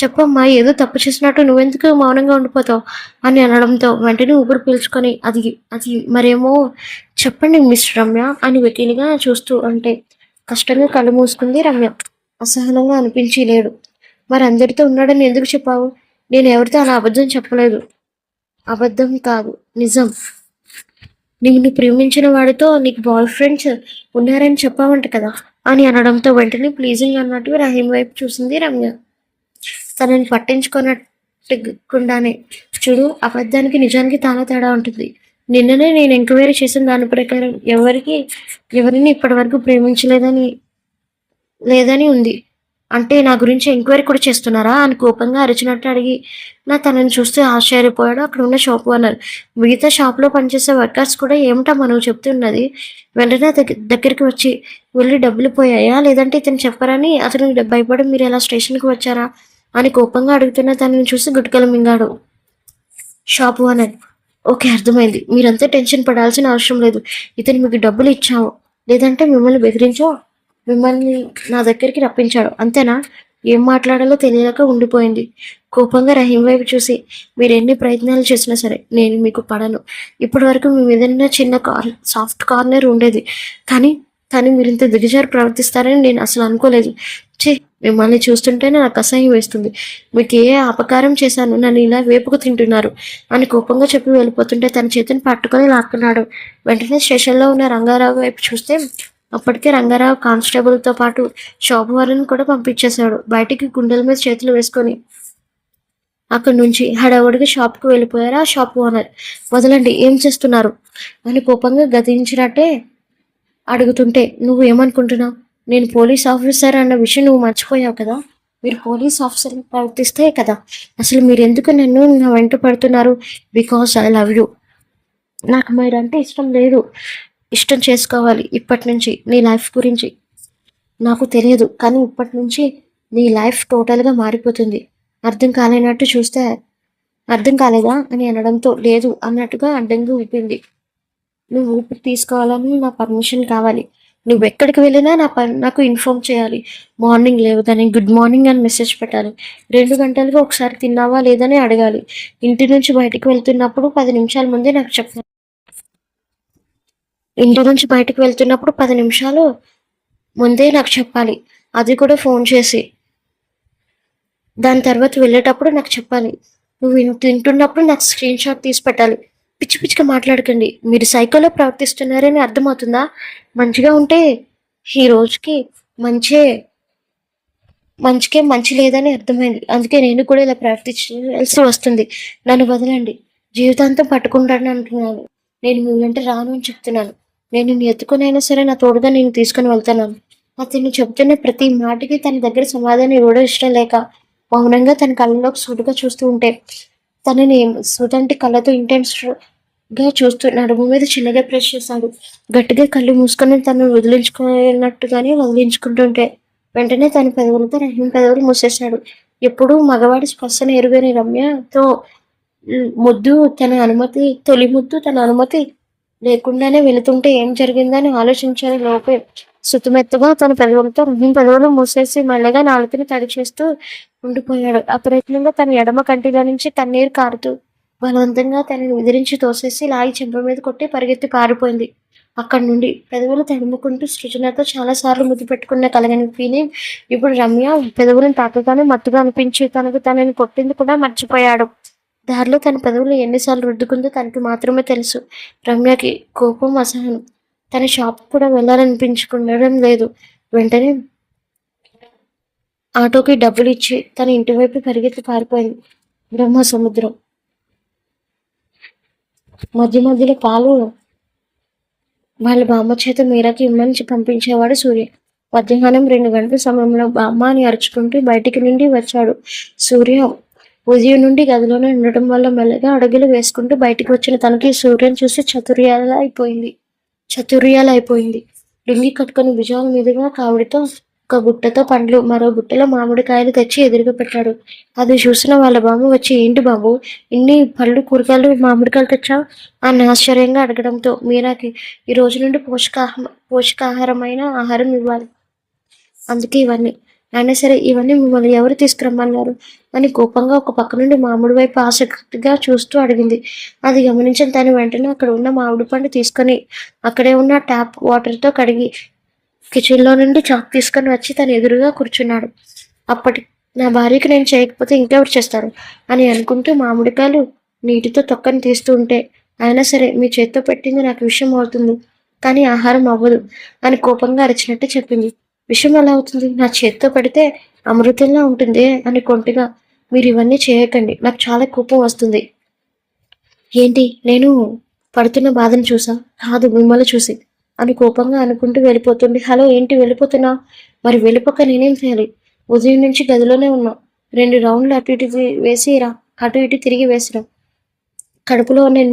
చెప్పమ్మా, ఏదో తప్పు చేసినట్టు నువ్వెందుకు మౌనంగా ఉండిపోతావు అని అనడంతో వెంటనే ఊపిరి పీల్చుకొని అది అది మరేమో చెప్పండి మిస్ రమ్య అని వెకిలిగా చూస్తూ అంటే కష్టంగా కళ్ళు మూసుకుంది రమ్య. అసహనంగా అనిపించి లేడు. మరి అందరితో ఉన్నాడని ఎందుకు చెప్పావు? నేను ఎవరితో అలా అబద్ధం చెప్పలేదు. అబద్ధం కాదు, నిజం. నిన్ను ప్రేమించిన వాడితో నీకు బాయ్ ఫ్రెండ్స్ ఉన్నారని చెప్పావంట కదా అని అనడంతో వెంటనే ప్లీజింగ్ అన్నట్టు రహీం వైపు చూసింది రమ్య. తనని పట్టించుకున్నట్టుకుండానే. చూడు, అబద్ధానికి నిజానికి చాలా తేడా ఉంటుంది. నిన్ననే నేను ఎంక్వైరీ చేసిన దాని ప్రకారం ఎవరిని ఇప్పటి వరకు లేదని ఉంది. అంటే నా గురించి ఎంక్వైరీ కూడా చేస్తున్నారా అని కోపంగా అరిచినట్టు అడిగి తనని చూస్తే ఆశ్చర్యపోయాడు అక్కడ ఉన్న షాప్ ఓనర్. మిగతా షాప్లో పనిచేసే వర్కర్స్ కూడా ఏమిటమ్మా నువ్వు చెప్తున్నది? వెంటనే దగ్గరికి వచ్చి, వెళ్ళి డబ్బులు పోయాయా, లేదంటే ఇతను చెప్పారని అతను భయపడి మీరు ఎలా స్టేషన్కి వచ్చారా అని కోపంగా అడుగుతున్న తనని చూసి గుట్కలు మింగాడు షాప్ ఓనర్. ఓకే, అర్థమైంది. మీరంతా టెన్షన్ పడాల్సిన అవసరం లేదు. ఇతను మీకు డబ్బులు ఇచ్చావు, లేదంటే మిమ్మల్ని బెదిరించో మిమ్మల్ని నా దగ్గరికి రప్పించాడు, అంతేనా? ఏం మాట్లాడాలో తెలియక ఉండిపోయింది. కోపంగా రహీం వైపు చూసి, మీరు ఎన్ని ప్రయత్నాలు చేసినా సరే నేను మీకు పడను. ఇప్పటి వరకు మీ మీద చిన్న సాఫ్ట్ కార్నర్ ఉండేది, కానీ మీరు ఇంత దిగజారు ప్రవర్తిస్తారని నేను అసలు అనుకోలేదు. మిమ్మల్ని చూస్తుంటేనే నాకు అసహ్యం వేస్తుంది. మీకు ఏ అపకారం చేశాను, నన్ను ఇలా వేపుకు తింటున్నారు అని కోపంగా చెప్పి వెళ్ళిపోతుంటే తన చేతిని పట్టుకొని లాక్కున్నాడు. వెంటనే స్టేషన్లో ఉన్న రంగారావు వైపు చూస్తే అప్పటికే రంగారావు కానిస్టేబుల్తో పాటు షాపు వారిని కూడా పంపించేశాడు. బయటికి గుండెల మీద చేతులు వేసుకొని అక్కడి నుంచి హడావుడిగా షాప్కి వెళ్ళిపోయారు ఆ షాప్ ఓనర్. వదలండి, ఏం చేస్తున్నారు అని కోపంగా గతించినట్టే అడుగుతుంటే, నువ్వు ఏమనుకుంటున్నావు? నేను పోలీస్ ఆఫీసర్ అన్న విషయం నువ్వు మర్చిపోయావు కదా. మీరు పోలీస్ ఆఫీసర్ ప్రవర్తిస్తే కదా అసలు మీరు ఎందుకు నా వెంట పడుతున్నారు? Because I love you. నాకు మీరంటే ఇష్టం లేదు. ఇష్టం చేసుకోవాలి. ఇప్పటి నుంచి నీ లైఫ్ గురించి నాకు తెలియదు, కానీ ఇప్పటి నుంచి నీ లైఫ్ టోటల్గా మారిపోతుంది. అర్థం కాలేనట్టు చూస్తే అర్థం కాలేదా అని అనడంతో లేదు అన్నట్టుగా అడ్డంగా ఊపింది. నువ్వు ఊపిరి తీసుకోవాలని నా పర్మిషన్ కావాలి. నువ్వెక్కడికి వెళ్ళినా నాకు ఇన్ఫార్మ్ చేయాలి. మార్నింగ్ లేవగానే గుడ్ మార్నింగ్ అని మెసేజ్ పెట్టాలి. 2 గంటలుగా ఒకసారి తిన్నావా లేదని అడగాలి. ఇంటి నుంచి బయటికి వెళ్తున్నప్పుడు 10 నిమిషాల ముందే నాకు చెప్పాలి. ఇంటి నుంచి బయటికి వెళ్తున్నప్పుడు 10 నిమిషాలు ముందే నాకు చెప్పాలి. అది కూడా ఫోన్ చేసి. దాని తర్వాత వెళ్ళేటప్పుడు నాకు చెప్పాలి. నువ్వు తింటున్నప్పుడు నాకు స్క్రీన్ షాట్ తీసి పెట్టాలి. పిచ్చి పిచ్చిగా మాట్లాడకండి. మీరు సైకోలో ప్రవర్తిస్తున్నారని అర్థమవుతుందా? మంచిగా ఉంటే ఈ రోజుకి మంచే మంచికే మంచి లేదని అర్థమైంది. అందుకే నేను కూడా ఇలా ప్రవర్తించాల్సి వస్తుంది. నన్ను వదలండి. జీవితాంతం పట్టుకుంటాను అంటున్నాను. నేను మీ వెంట రాను అని చెప్తున్నాను. నేను నిన్ను ఎత్తుకునైనా సరే నా తోడుగా నేను తీసుకుని వెళ్తాను. అతను చెప్తున్న ప్రతి మాటకి తన దగ్గర సమాధానం ఇవ్వడం ఇష్టం లేక మౌనంగా తన కళ్ళలోకి సూటిగా చూస్తూ ఉంటే తనని సుతంటి కళ్ళతో ఇంటెన్స్ గా చూస్తూ నడుము మీద చిన్నగా ప్రెస్ చేశాడు. గట్టిగా కళ్ళు మూసుకొని తను వదిలించుకున్నట్టుగానే వదిలించుకుంటుంటే వెంటనే తన పెదవులతో రహీం పెదవులు మూసేశాడు. ఎప్పుడూ మగవాడి స్పర్శన ఎరుగని రమ్యతో తొలి ముద్దు తన అనుమతి లేకుండానే వెళుతుంటే ఏం జరిగిందని ఆలోచించని లోపే సుతుమెత్తగా తన పెదవులతో రహీం పెదవులు మూసేసి మెల్లగా నాలుకని తడి చేస్తూ ఉండిపోయాడు. అప్రయత్నంగా తన ఎడమ కంటిలో నుంచి కన్నీరు కారుతూ బలవంతంగా తనని ఎదిరించి తోసేసి లాగి చెంప మీద కొట్టి పరిగెత్తి పారిపోయింది. అక్కడి నుండి పెదవులు తడుముకుంటూ సృజనతో చాలాసార్లు ముద్దు పెట్టుకున్న కలగని ఫీలింగ్ ఇప్పుడు రమ్య పెదవులను తాకగానే మత్తుగా అనిపించి తనకు తనని కొట్టింది కూడా మర్చిపోయాడు. దారిలో తన పెదవులు ఎన్నిసార్లు రుద్దుకుందో తనకి మాత్రమే తెలుసు. రమ్యకి కోపం, అసహనం. తన షాప్ కూడా వెళ్ళాలనిపించుకుండడం లేదు. వెంటనే ఆటోకి డబ్బులు ఇచ్చి తన ఇంటి వైపు పరిగెత్తి పారిపోయింది. బ్రహ్మ సముద్రం మధ్య మధ్యలో పాలు వాళ్ళ బామ్మ చేత మీరాకి ఇమ్మని పంపించేవాడు సూర్య. మధ్యాహ్నం 2 గంటల సమయంలో బామ్మ అని అరుచుకుంటూ బయటికి నుండి వచ్చాడు సూర్య. ఉదయం నుండి గదిలోనే ఉండటం వల్ల మెల్లగా అడుగులు వేసుకుంటూ బయటికి వచ్చిన తనకి సూర్యను చూసి చతుర్యాలైపోయింది. లుంగి కట్టుకుని భుజాల మీదుగా కావిడితో ఒక బుట్టతో పండ్లు, మరో బుట్టలో మామిడికాయలు తెచ్చి ఎదురుగా పెట్టాడు. అది చూసిన వాళ్ళ బాబు వచ్చి, ఏంటి బాబు ఇన్ని పళ్ళు, కూరగాయలు, మామిడికాయలు తెచ్చావు అని ఆశ్చర్యంగా అడగడంతో మీరాకి ఈ రోజు నుండి పోషకాహారమైన ఆహారం ఇవ్వాలి, అందుకే ఇవన్నీ. అయినా సరే ఇవన్నీ మిమ్మల్ని ఎవరు తీసుకురమ్మన్నారు అని కోపంగా ఒక పక్క నుండి మామిడి వైపు ఆసక్తిగా చూస్తూ అడిగింది. అది గమనించిన తను వెంటనే అక్కడ ఉన్న మామిడి పండు తీసుకొని అక్కడే ఉన్న ట్యాప్ వాటర్తో కడిగి కిచెన్లో నుండి చాక్ తీసుకొని వచ్చి తన ఎదురుగా కూర్చున్నాడు. అప్పటి నా భార్యకి నేను చేయకపోతే ఇంకెవరు చేస్తారు అని అనుకుంటూ మామిడికాయలు నీటితో తొక్కని తీస్తూ ఉంటే, అయినా సరే మీ చేత్తో పెట్టింది నాకు విషయం అవుతుంది కానీ ఆహారం అవ్వదు అని కోపంగా అరిచినట్టు చెప్పింది. విషయం ఎలా అవుతుంది? నా చేత్తో పెడితే అమృతంలా ఉంటుంది అని కొంటిగా. మీరు ఇవన్నీ చేయకండి, నాకు చాలా కోపం వస్తుంది. ఏంటి నేను పడుతున్న బాధను చూసా? కాదు, మిమ్మల్ని చూసి అని కోపంగా అనుకుంటూ వెళ్ళిపోతుంది. హలో, ఏంటి వెళ్ళిపోతున్నా? మరి వెళ్ళిపోక నేనేం చేయాలి? ఉదయం నుంచి గదిలోనే ఉన్నా. 2 రౌండ్లు అటు ఇటు వేసిరా, అటు ఇటు తిరిగి వేసిరా. కడుపుతోనే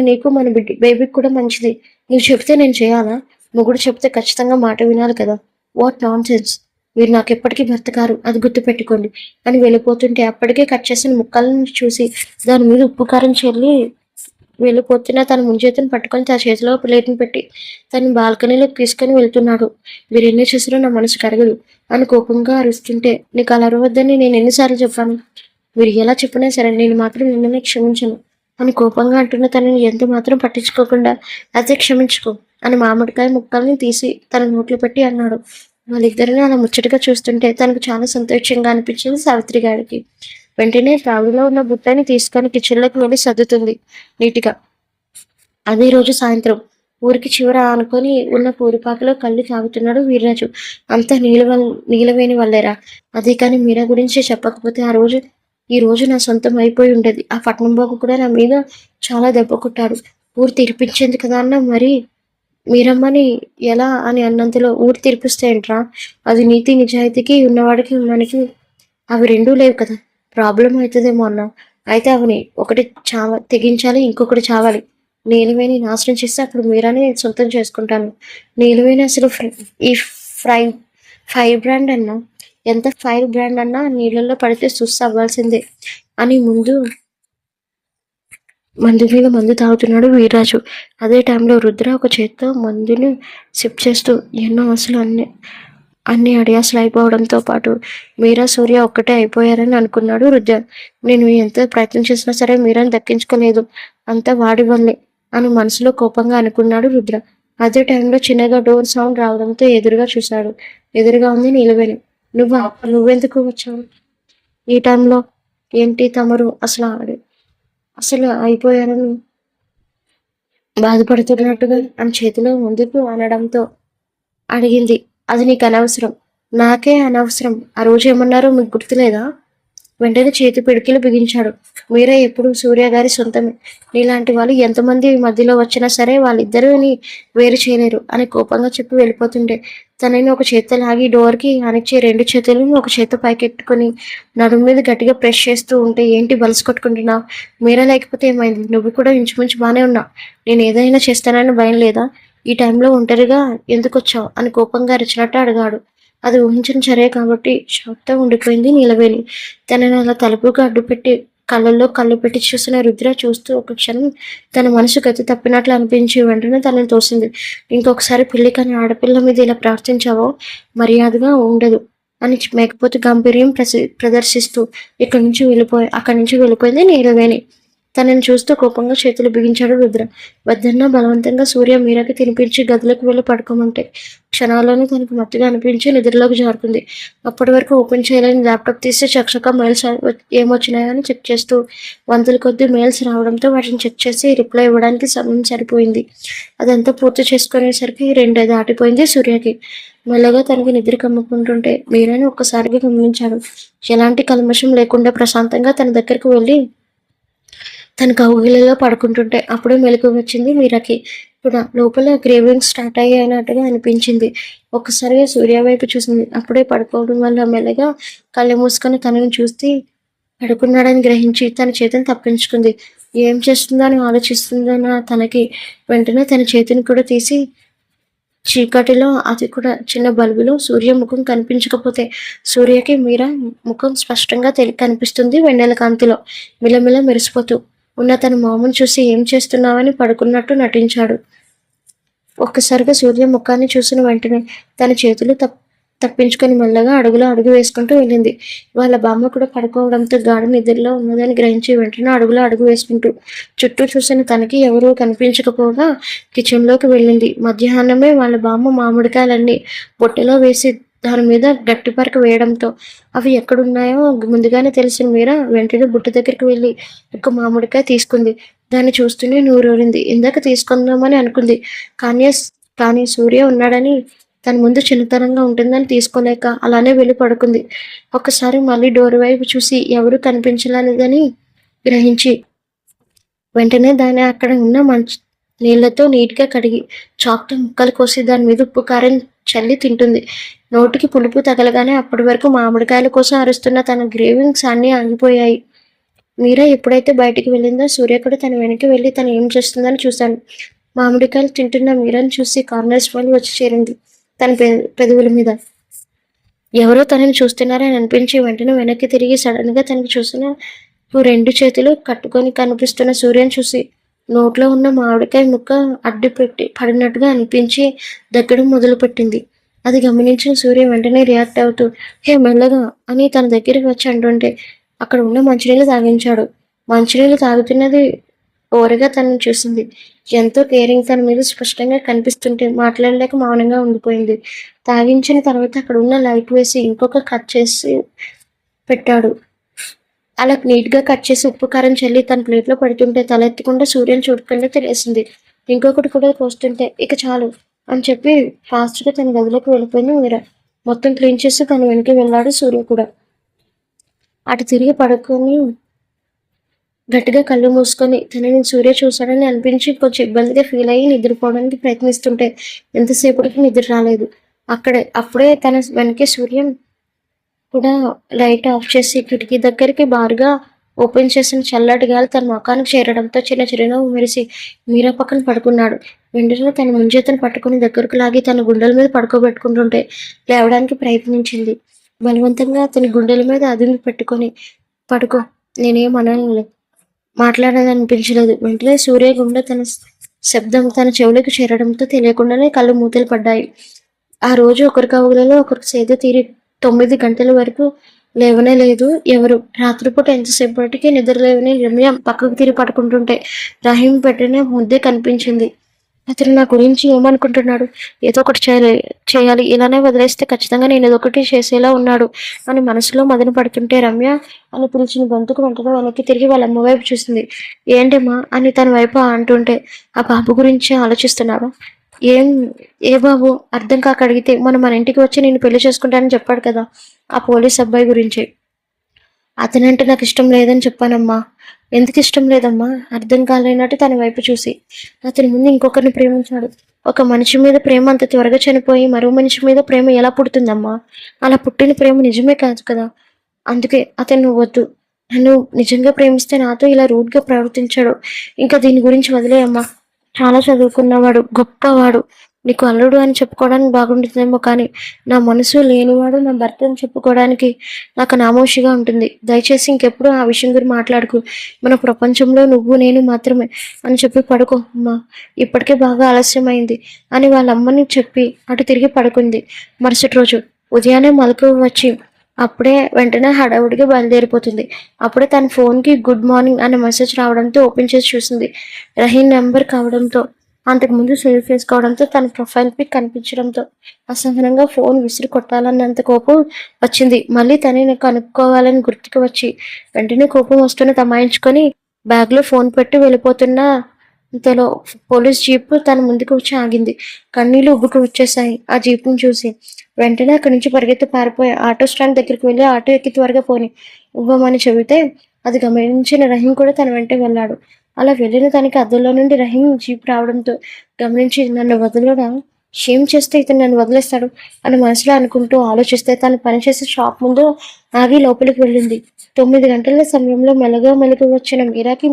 నీకు మన బేబీకి కూడా మంచిది. నువ్వు చెప్తే నేను చేయాలా? మొగుడు చెప్తే ఖచ్చితంగా మాట వినాలి కదా. What non sense. మీరు నాకు ఎప్పటికీ భర్త కారు, అది గుర్తుపెట్టుకోండి అని వెళ్ళిపోతుంటే అప్పటికే కట్ చేసిన ముక్కలను చూసి దాని మీద ఉప్పు కారం చెల్లి వెళ్ళిపోతున్న తన ముంజేతను పట్టుకొని తన చేతిలో ప్లేట్ని పెట్టి తన బాల్కనీలోకి తీసుకొని వెళ్తున్నాడు. మీరు ఎన్ని చేసినా నా మనసు కరగదు అని కోపంగా అరుస్తుంటే, నీకు అలా అరవద్దని నేను ఎన్నిసార్లు చెప్పాను? మీరు ఎలా చెప్పినా సరే నేను మాత్రం నిన్ననే క్షమించను అని కోపంగా అంటున్న తనని ఎంత మాత్రం పట్టించుకోకుండా, అయితే క్షమించుకో అని మామిడికాయ ముక్కల్ని తీసి తన నోట్లో పెట్టి అన్నాడు. వాళ్ళిద్దరిని అలా ముచ్చటగా చూస్తుంటే తనకు చాలా సంతోషంగా అనిపించింది సావిత్రి గారికి. వెంటనే తాగులో ఉన్న బుట్టని తీసుకొని కిచెన్లోకి వెళ్ళి సర్దుతుంది నీటిగా. అదే రోజు సాయంత్రం ఊరికి చివర ఆనుకొని ఉన్న పూరిపాకలో కళ్ళు తాగుతున్నాడు వీర్రాజు. అంతా నీలవేణి వల్లేరా. అదే కానీ మీరా గురించి చెప్పకపోతే ఈ రోజు నా సొంతం అయిపోయి ఉండేది. ఆ పట్నం బాబు కూడా నా మీద చాలా దెబ్బ కొట్టాడు. ఊరు తీర్పించింది కదా అన్న, మరి మీరమ్మని ఎలా అని అన్నంతలో ఊరు తీర్పిస్తే ఏంట్రా? అది నీతి నిజాయితీకి ఉన్నవాడికి మనకి అవి రెండూ లేవు కదా. ప్రాబ్లం అవుతుందేమో అన్న. అయితే అవని ఒకటి తెగించాలి, ఇంకొకటి చావాలి. నీలవేణి నాశనం చేస్తే అప్పుడు మీరాని సొంతం చేసుకుంటాను. నీలవేణి అసలు ఈ ఫైర్ బ్రాండ్ అన్న. ఎంత ఫైర్ బ్రాండ్ అన్నా నీళ్ళల్లో పడితే సుస్ అవ్వాల్సిందే అని మందు మీద మందు తాగుతున్నాడు వీర్రాజు. అదే టైంలో రుద్ర ఒక చేత్తో మందుని సిప్ చేస్తూ ఎన్నో అసలు అన్ని అడియాసలు అయిపోవడంతో పాటు మీరా సూర్య ఒక్కటే అయిపోయారని అనుకున్నాడు రుద్ర. నేను ఎంత ప్రయత్నం చేసినా సరే మీరాని దక్కించుకోలేదు, అంతా వాడి వల్లే అని మనసులో కోపంగా అనుకున్నాడు రుద్ర. అదే టైంలో చిన్నగా డోర్ సౌండ్ రావడంతో ఎదురుగా చూశాడు. ఎదురుగా ఉంది నీలవేణి. నువ్వెందుకు వచ్చావు ఈ టైంలో? ఏంటి తమరు అసలు అయిపోయారని బాధపడుతున్నట్టుగా ఆమె చేతిలో ముందుకు అనడంతో అడిగింది. అది నీకు అనవసరం. నాకే అనవసరం. ఆ రోజు ఏమన్నారో మీకు గుర్తులేదా? వెంటనే చేతి పిడికిలు బిగించాడు. మీరే ఎప్పుడు సూర్య గారి సొంతమే. నీలాంటి వాళ్ళు ఎంతమంది మధ్యలో వచ్చినా సరే వాళ్ళిద్దరిని వేరు చేయలేరు అని కోపంగా చెప్పి వెళ్ళిపోతుంటే తనని ఒక చేత్తో లాగి డోర్కి అణిచి 2 చేతులను ఒక చేత్తో పైకెట్టుకుని నడుము మీద గట్టిగా ప్రెస్ చేస్తూ ఉంటే, ఏంటి బలసు కొట్టుకుంటున్నావు? మీరా లేకపోతే ఏమైంది? నువ్వు కూడా ఇంచుమించు బాగానే ఉన్నావు. నేను ఏదైనా చేస్తానని భయం లేదా? ఈ టైంలో ఒంటరిగా ఎందుకు వచ్చావు అని కోపంగా అరిచినట్టు అడిగాడు. అది ఊహించిన చర్య కాబట్టి షాక్తో ఉండిపోయింది నీలవేణి. తనని అలా తలుపుగా అడ్డుపెట్టి కళ్ళల్లో కళ్ళు పెట్టి చూసిన రుద్ర చూస్తూ ఒక క్షణం తన మనసు గతి తప్పినట్లు అనిపించి వెంటనే తనని తోసింది. ఇంకొకసారి పెళ్లి కానీ ఆడపిల్ల మీద ఇలా ప్రవర్తించావో మర్యాదగా ఉండదు అని మేకపోతే గాంభీర్యం ప్రదర్శిస్తూ అక్కడి నుంచి వెళ్ళిపోయింది నీలవేణి. తనని చూస్తూ కోపంగా చేతులు బిగించాడు రుద్ర. వద్దన్న బలవంతంగా సూర్య మీరాకి తినిపించి గదిలోకి వెళ్ళి పడుకోమంటే క్షణాల్లోనే తనకు మత్తుగా అనిపించి నిద్రలోకి జారుకుంది. అప్పటి వరకు ఓపెన్ చేయలేని ల్యాప్టాప్ తీసి చకచకా మెయిల్స్ ఏమొచ్చినాయని చెక్ చేస్తూ వందల కొద్ది మెయిల్స్ రావడంతో వాటిని చెక్ చేసి రిప్లై ఇవ్వడానికి సమయం సరిపోయింది. అదంతా పూర్తి చేసుకునేసరికి 2 దాటిపోయింది సూర్యకి. మెల్లగా తనకి నిద్ర కమ్ముకుంటుంటే మీరాని ఒక్కసారిగా గమనించాడు. ఎలాంటి కల్మషం లేకుండా ప్రశాంతంగా తన దగ్గరకు వెళ్ళి తన కౌగిలిలో పడుకుంటుంటే అప్పుడే మెలకు వచ్చింది మీరాకి. కూడా లోపల గ్రేవింగ్ స్టార్ట్ అయ్యినట్టుగా అనిపించింది. ఒక్కసారిగా సూర్య వైపు చూసింది. అప్పుడే పడుకోవడం వల్ల మెల్లగా కళ్ళు మూసుకొని తనని చూస్తే పడుకున్నాడని గ్రహించి తన చేతిని తప్పించుకుంది. ఏం చేస్తుందో అని ఆలోచిస్తుందన్న తనకి వెంటనే తన చేతిని కూడా తీసి చీకటిలో అది కూడా చిన్న బల్బులో సూర్య ముఖం కనిపించకపోతే సూర్యకి మీరా ముఖం స్పష్టంగా కనిపిస్తుంది. వెన్నెల కాంతిలో మిలమిల మెరిసిపోతూ ఉన్న తన మామను చూసి ఏం చేస్తున్నావని పడుకున్నట్టు నటించాడు. ఒక్కసారిగా సూర్య ముఖాన్ని చూసిన వెంటనే తన చేతులు తప్పించుకొని మెల్లగా అడుగు వేసుకుంటూ వెళ్ళింది. వాళ్ళ బామ్మ కూడా పడుకోవడంతో గాఢ నిద్రలో ఉన్నదని గ్రహించి వెంటనే అడుగు వేసుకుంటూ చుట్టూ చూసిన తనకి ఎవరూ కనిపించకపోగా కిచెన్లోకి వెళ్ళింది. మధ్యాహ్నమే వాళ్ళ బామ్మ మామిడికాయలన్నీ బొట్టెలో వేసి దాని మీద గట్టి పరక వేయడంతో అవి ఎక్కడున్నాయో ముందుగానే తెలిసిన మీరా వెంటనే బుట్ట దగ్గరికి వెళ్ళి ఒక మామిడికాయ తీసుకుంది. దాన్ని చూస్తూనే నూరూరింది. ఇందాక తీసుకుందామని అనుకుంది, కానీ సూర్య ఉన్నాడని తన ముందు చిన్నతనంగా ఉంటుందని తీసుకోలేక అలానే వెళ్ళి పడుకుంది. ఒక్కసారి మళ్ళీ డోర్ వైపు చూసి ఎవరు కనిపించలేదని గ్రహించి వెంటనే దాన్ని అక్కడ ఉన్న మంచి నీళ్లతో నీట్గా కడిగి చాక్తో ముక్కలు కోసి దాని మీద ఉప్పు కారం చల్లి తింటుంది. నోటికి పులుపు తగలగానే అప్పటి వరకు మామిడికాయల కోసం అరుస్తున్న తన గ్రేవింగ్స్ అన్నీ ఆగిపోయాయి. మీరా ఎప్పుడైతే బయటికి వెళ్ళిందో సూర్య కూడా తన వెనక్కి వెళ్ళి తను ఏం చేస్తుందని చూశాను. మామిడికాయలు తింటున్న మీరాని చూసి కార్నర్ స్మైల్ వచ్చి చేరింది తన పెదవుల మీద. ఎవరో తనని చూస్తున్నారని అనిపించి వెంటనే వెనక్కి తిరిగి సడన్గా తనకి చూసిన 2 చేతులు కట్టుకొని కనిపిస్తున్న సూర్యని చూసి నోట్లో ఉన్న మామిడికాయ ముక్క అడ్డుపెట్టి పడినట్టుగా అనిపించి దగ్గడం మొదలుపెట్టింది. అది గమనించిన సూర్య వెంటనే రియాక్ట్ అవుతూ హే మెల్లగా అని తన దగ్గరికి వచ్చి అంటుంటే అక్కడ ఉన్న మంచినీళ్ళు తాగించాడు. మంచినీళ్ళు తాగుతున్నది ఓరగా తనని చూసింది. ఎంతో కేరింగ్ తన మీద స్పష్టంగా కనిపిస్తుంటే మాట్లాడలేక మౌనంగా ఉండిపోయింది. తాగించిన తర్వాత అక్కడ ఉన్న లైట్ వేసి ఇంకొక కట్ చేసి పెట్టాడు. అలా నీట్గా కట్ చేసి ఉప్పు కారం చల్లి తన ప్లేట్లో పడుతుంటే తలెత్తకుండా సూర్యని చూడకుండా తెలిసింది. ఇంకొకటి కూడా కోస్తుంటే ఇక చాలు అని చెప్పి ఫాస్ట్గా తన గదిలోకి వెళ్ళిపోయింది మీరా. మొత్తం క్లీన్ చేసి తన వెనక్కి వెళ్ళాడు సూర్య కూడా. అటు తిరిగి పడుకొని గట్టిగా కళ్ళు మూసుకొని తనని సూర్య చూశాడని అనిపించి కొంచెం ఇబ్బందిగా ఫీల్ అయ్యి నిద్రపోవడానికి ప్రయత్నిస్తుంటే ఎంతసేపటికి నిద్ర రాలేదు. అప్పుడే తన వెనకే సూర్యం కూడా లైట్ ఆఫ్ చేసి కిటికీ దగ్గరికి బారుగా ఓపెన్ చేసిన చల్లటి గాలి తన ముఖానికి చేరడంతో చిన్న చిరునవ్వు మెరిసి మీరా పక్కన పడుకున్నాడు. వెంటనే తన ముంజేతను పట్టుకుని దగ్గరకు లాగి తన గుండెల మీద పడుకోబెట్టుకుంటుంటే లేవడానికి ప్రయత్నించింది. బలవంతంగా అతని గుండెల మీద అదిమి పెట్టుకొని, పడుకో, నేనేం అననులే, మాట్లాడాలనిపించలేదు. వెంటనే సూర్య గుండె శబ్దం తన చెవులకు చేరడంతో తెలియకుండానే కళ్ళు మూతలు పడ్డాయి. ఆ రోజు ఒకరి కవులలో ఒకరికి సేద తీరి 9 గంటల వరకు లేవనే లేదు ఎవరు. రాత్రిపూట ఎంతసేపటికి నిద్ర లేవని రమ్య పక్కకు తిరిగి పడుకుంటుంటే రహీం పెట్టిన ముద్దే కనిపించింది. అతను నా గురించి ఏమనుకుంటున్నాడు? ఏదో ఒకటి చేయాలి, ఇలానే వదిలేస్తే ఖచ్చితంగా నేను ఏదో ఒకటి చేసేలా ఉన్నాడు అని మనసులో మదన పడుతుంటే రమ్య అని పిలిచిన గొంతుకు వెంటనే వెనక్కి తిరిగి వాళ్ళ అమ్మ వైపు చూసింది. ఏంటమ్మా అని తన వైపు అంటుంటే, ఆ బాబు గురించి ఆలోచిస్తున్నావా? ఏం ఏ బాబు? అర్థం కాక అడిగితే, మన ఇంటికి వచ్చి నేను పెళ్లి చేసుకుంటానని చెప్పాడు కదా, ఆ పోలీస్ అబ్బాయి గురించి. అతనంటే నాకు ఇష్టం లేదని చెప్పానమ్మా. ఎందుకు ఇష్టం లేదమ్మా? అర్థం కాలేనట్టు తన వైపు చూసి. అతని ముందు ఇంకొకరిని ప్రేమించాడు. ఒక మనిషి మీద ప్రేమ అంత త్వరగా చనిపోయి మరో మనిషి మీద ప్రేమ ఎలా పుడుతుందమ్మా? అలా పుట్టిన ప్రేమ నిజమే కాదు కదా. అందుకే అతను వద్దు. నన్ను నిజంగా ప్రేమిస్తే నాతో ఇలా రూడ్గా ప్రవర్తించాడు. ఇంకా దీని గురించి వదిలేయమ్మా. చాలా చదువుకున్నవాడు, గొప్పవాడు. నీకు అల్లుడు అని చెప్పుకోవడానికి బాగుంటుందేమో, కానీ నా మనసు లేనివాడు నా భర్త అని చెప్పుకోవడానికి నాకు నామోషిగా ఉంటుంది. దయచేసి ఇంకెప్పుడు ఆ విషయం గురించి మాట్లాడుకు. మన ప్రపంచంలో నువ్వు నేను మాత్రమే అని చెప్పి పడుకో అమ్మా. ఇప్పటికే బాగా ఆలస్యమైంది అని వాళ్ళ అమ్మని చెప్పి అటు తిరిగి పడుకుంది. మరుసటి రోజు ఉదయాన్నే మలకు వచ్చి అప్పుడే వెంటనే హడావుడిగా బయలుదేరిపోతుంది. అప్పుడే తన ఫోన్కి గుడ్ మార్నింగ్ అనే మెసేజ్ రావడంతో ఓపెన్ చేసి చూసింది. రహీం నెంబర్ కావడంతో, అంతకుముందు సేవ్ చేసుకోవడంతో, తన ప్రొఫైల్ పిక్ కనిపించడంతో అసహనంగా ఫోన్ విసిరి కొట్టాలన్నంత కోపం వచ్చింది. మళ్ళీ తనని కనుక్కోవాలని గుర్తుకు వచ్చి వెంటనే కోపం వస్తున్న తమాయించుకొని బ్యాగ్లో ఫోన్ పెట్టి వెళ్ళిపోతున్న ఇంతలో పోలీస్ జీప్ తన ముందుకు వచ్చి ఆగింది. కన్నీళ్లు ఉబ్బుకు వచ్చేసాయి ఆ జీప్ని చూసి. వెంటనే అక్కడి నుంచి పరిగెత్తి పారిపోయి ఆటో స్టాండ్ దగ్గరికి వెళ్ళి ఆటో ఎక్కి త్వరగా పోని ఇవ్వమని చెబితే అది గమనించిన రహీం కూడా తన వెంట వెళ్ళాడు. అలా వెళ్ళిన తనకి అద్దంలో నుండి రహీం జీప్ రావడంతో గమనించి, నన్ను వదలడా? ఏం చేస్తే ఇతను నన్ను వదిలేస్తాడు అని మనసులో అనుకుంటూ ఆలోచిస్తే తను పనిచేసే షాప్ ముందు ఆగి లోపలికి వెళ్ళింది. 9 గంటల సమయంలో మెలుగు వచ్చిన మీరాకి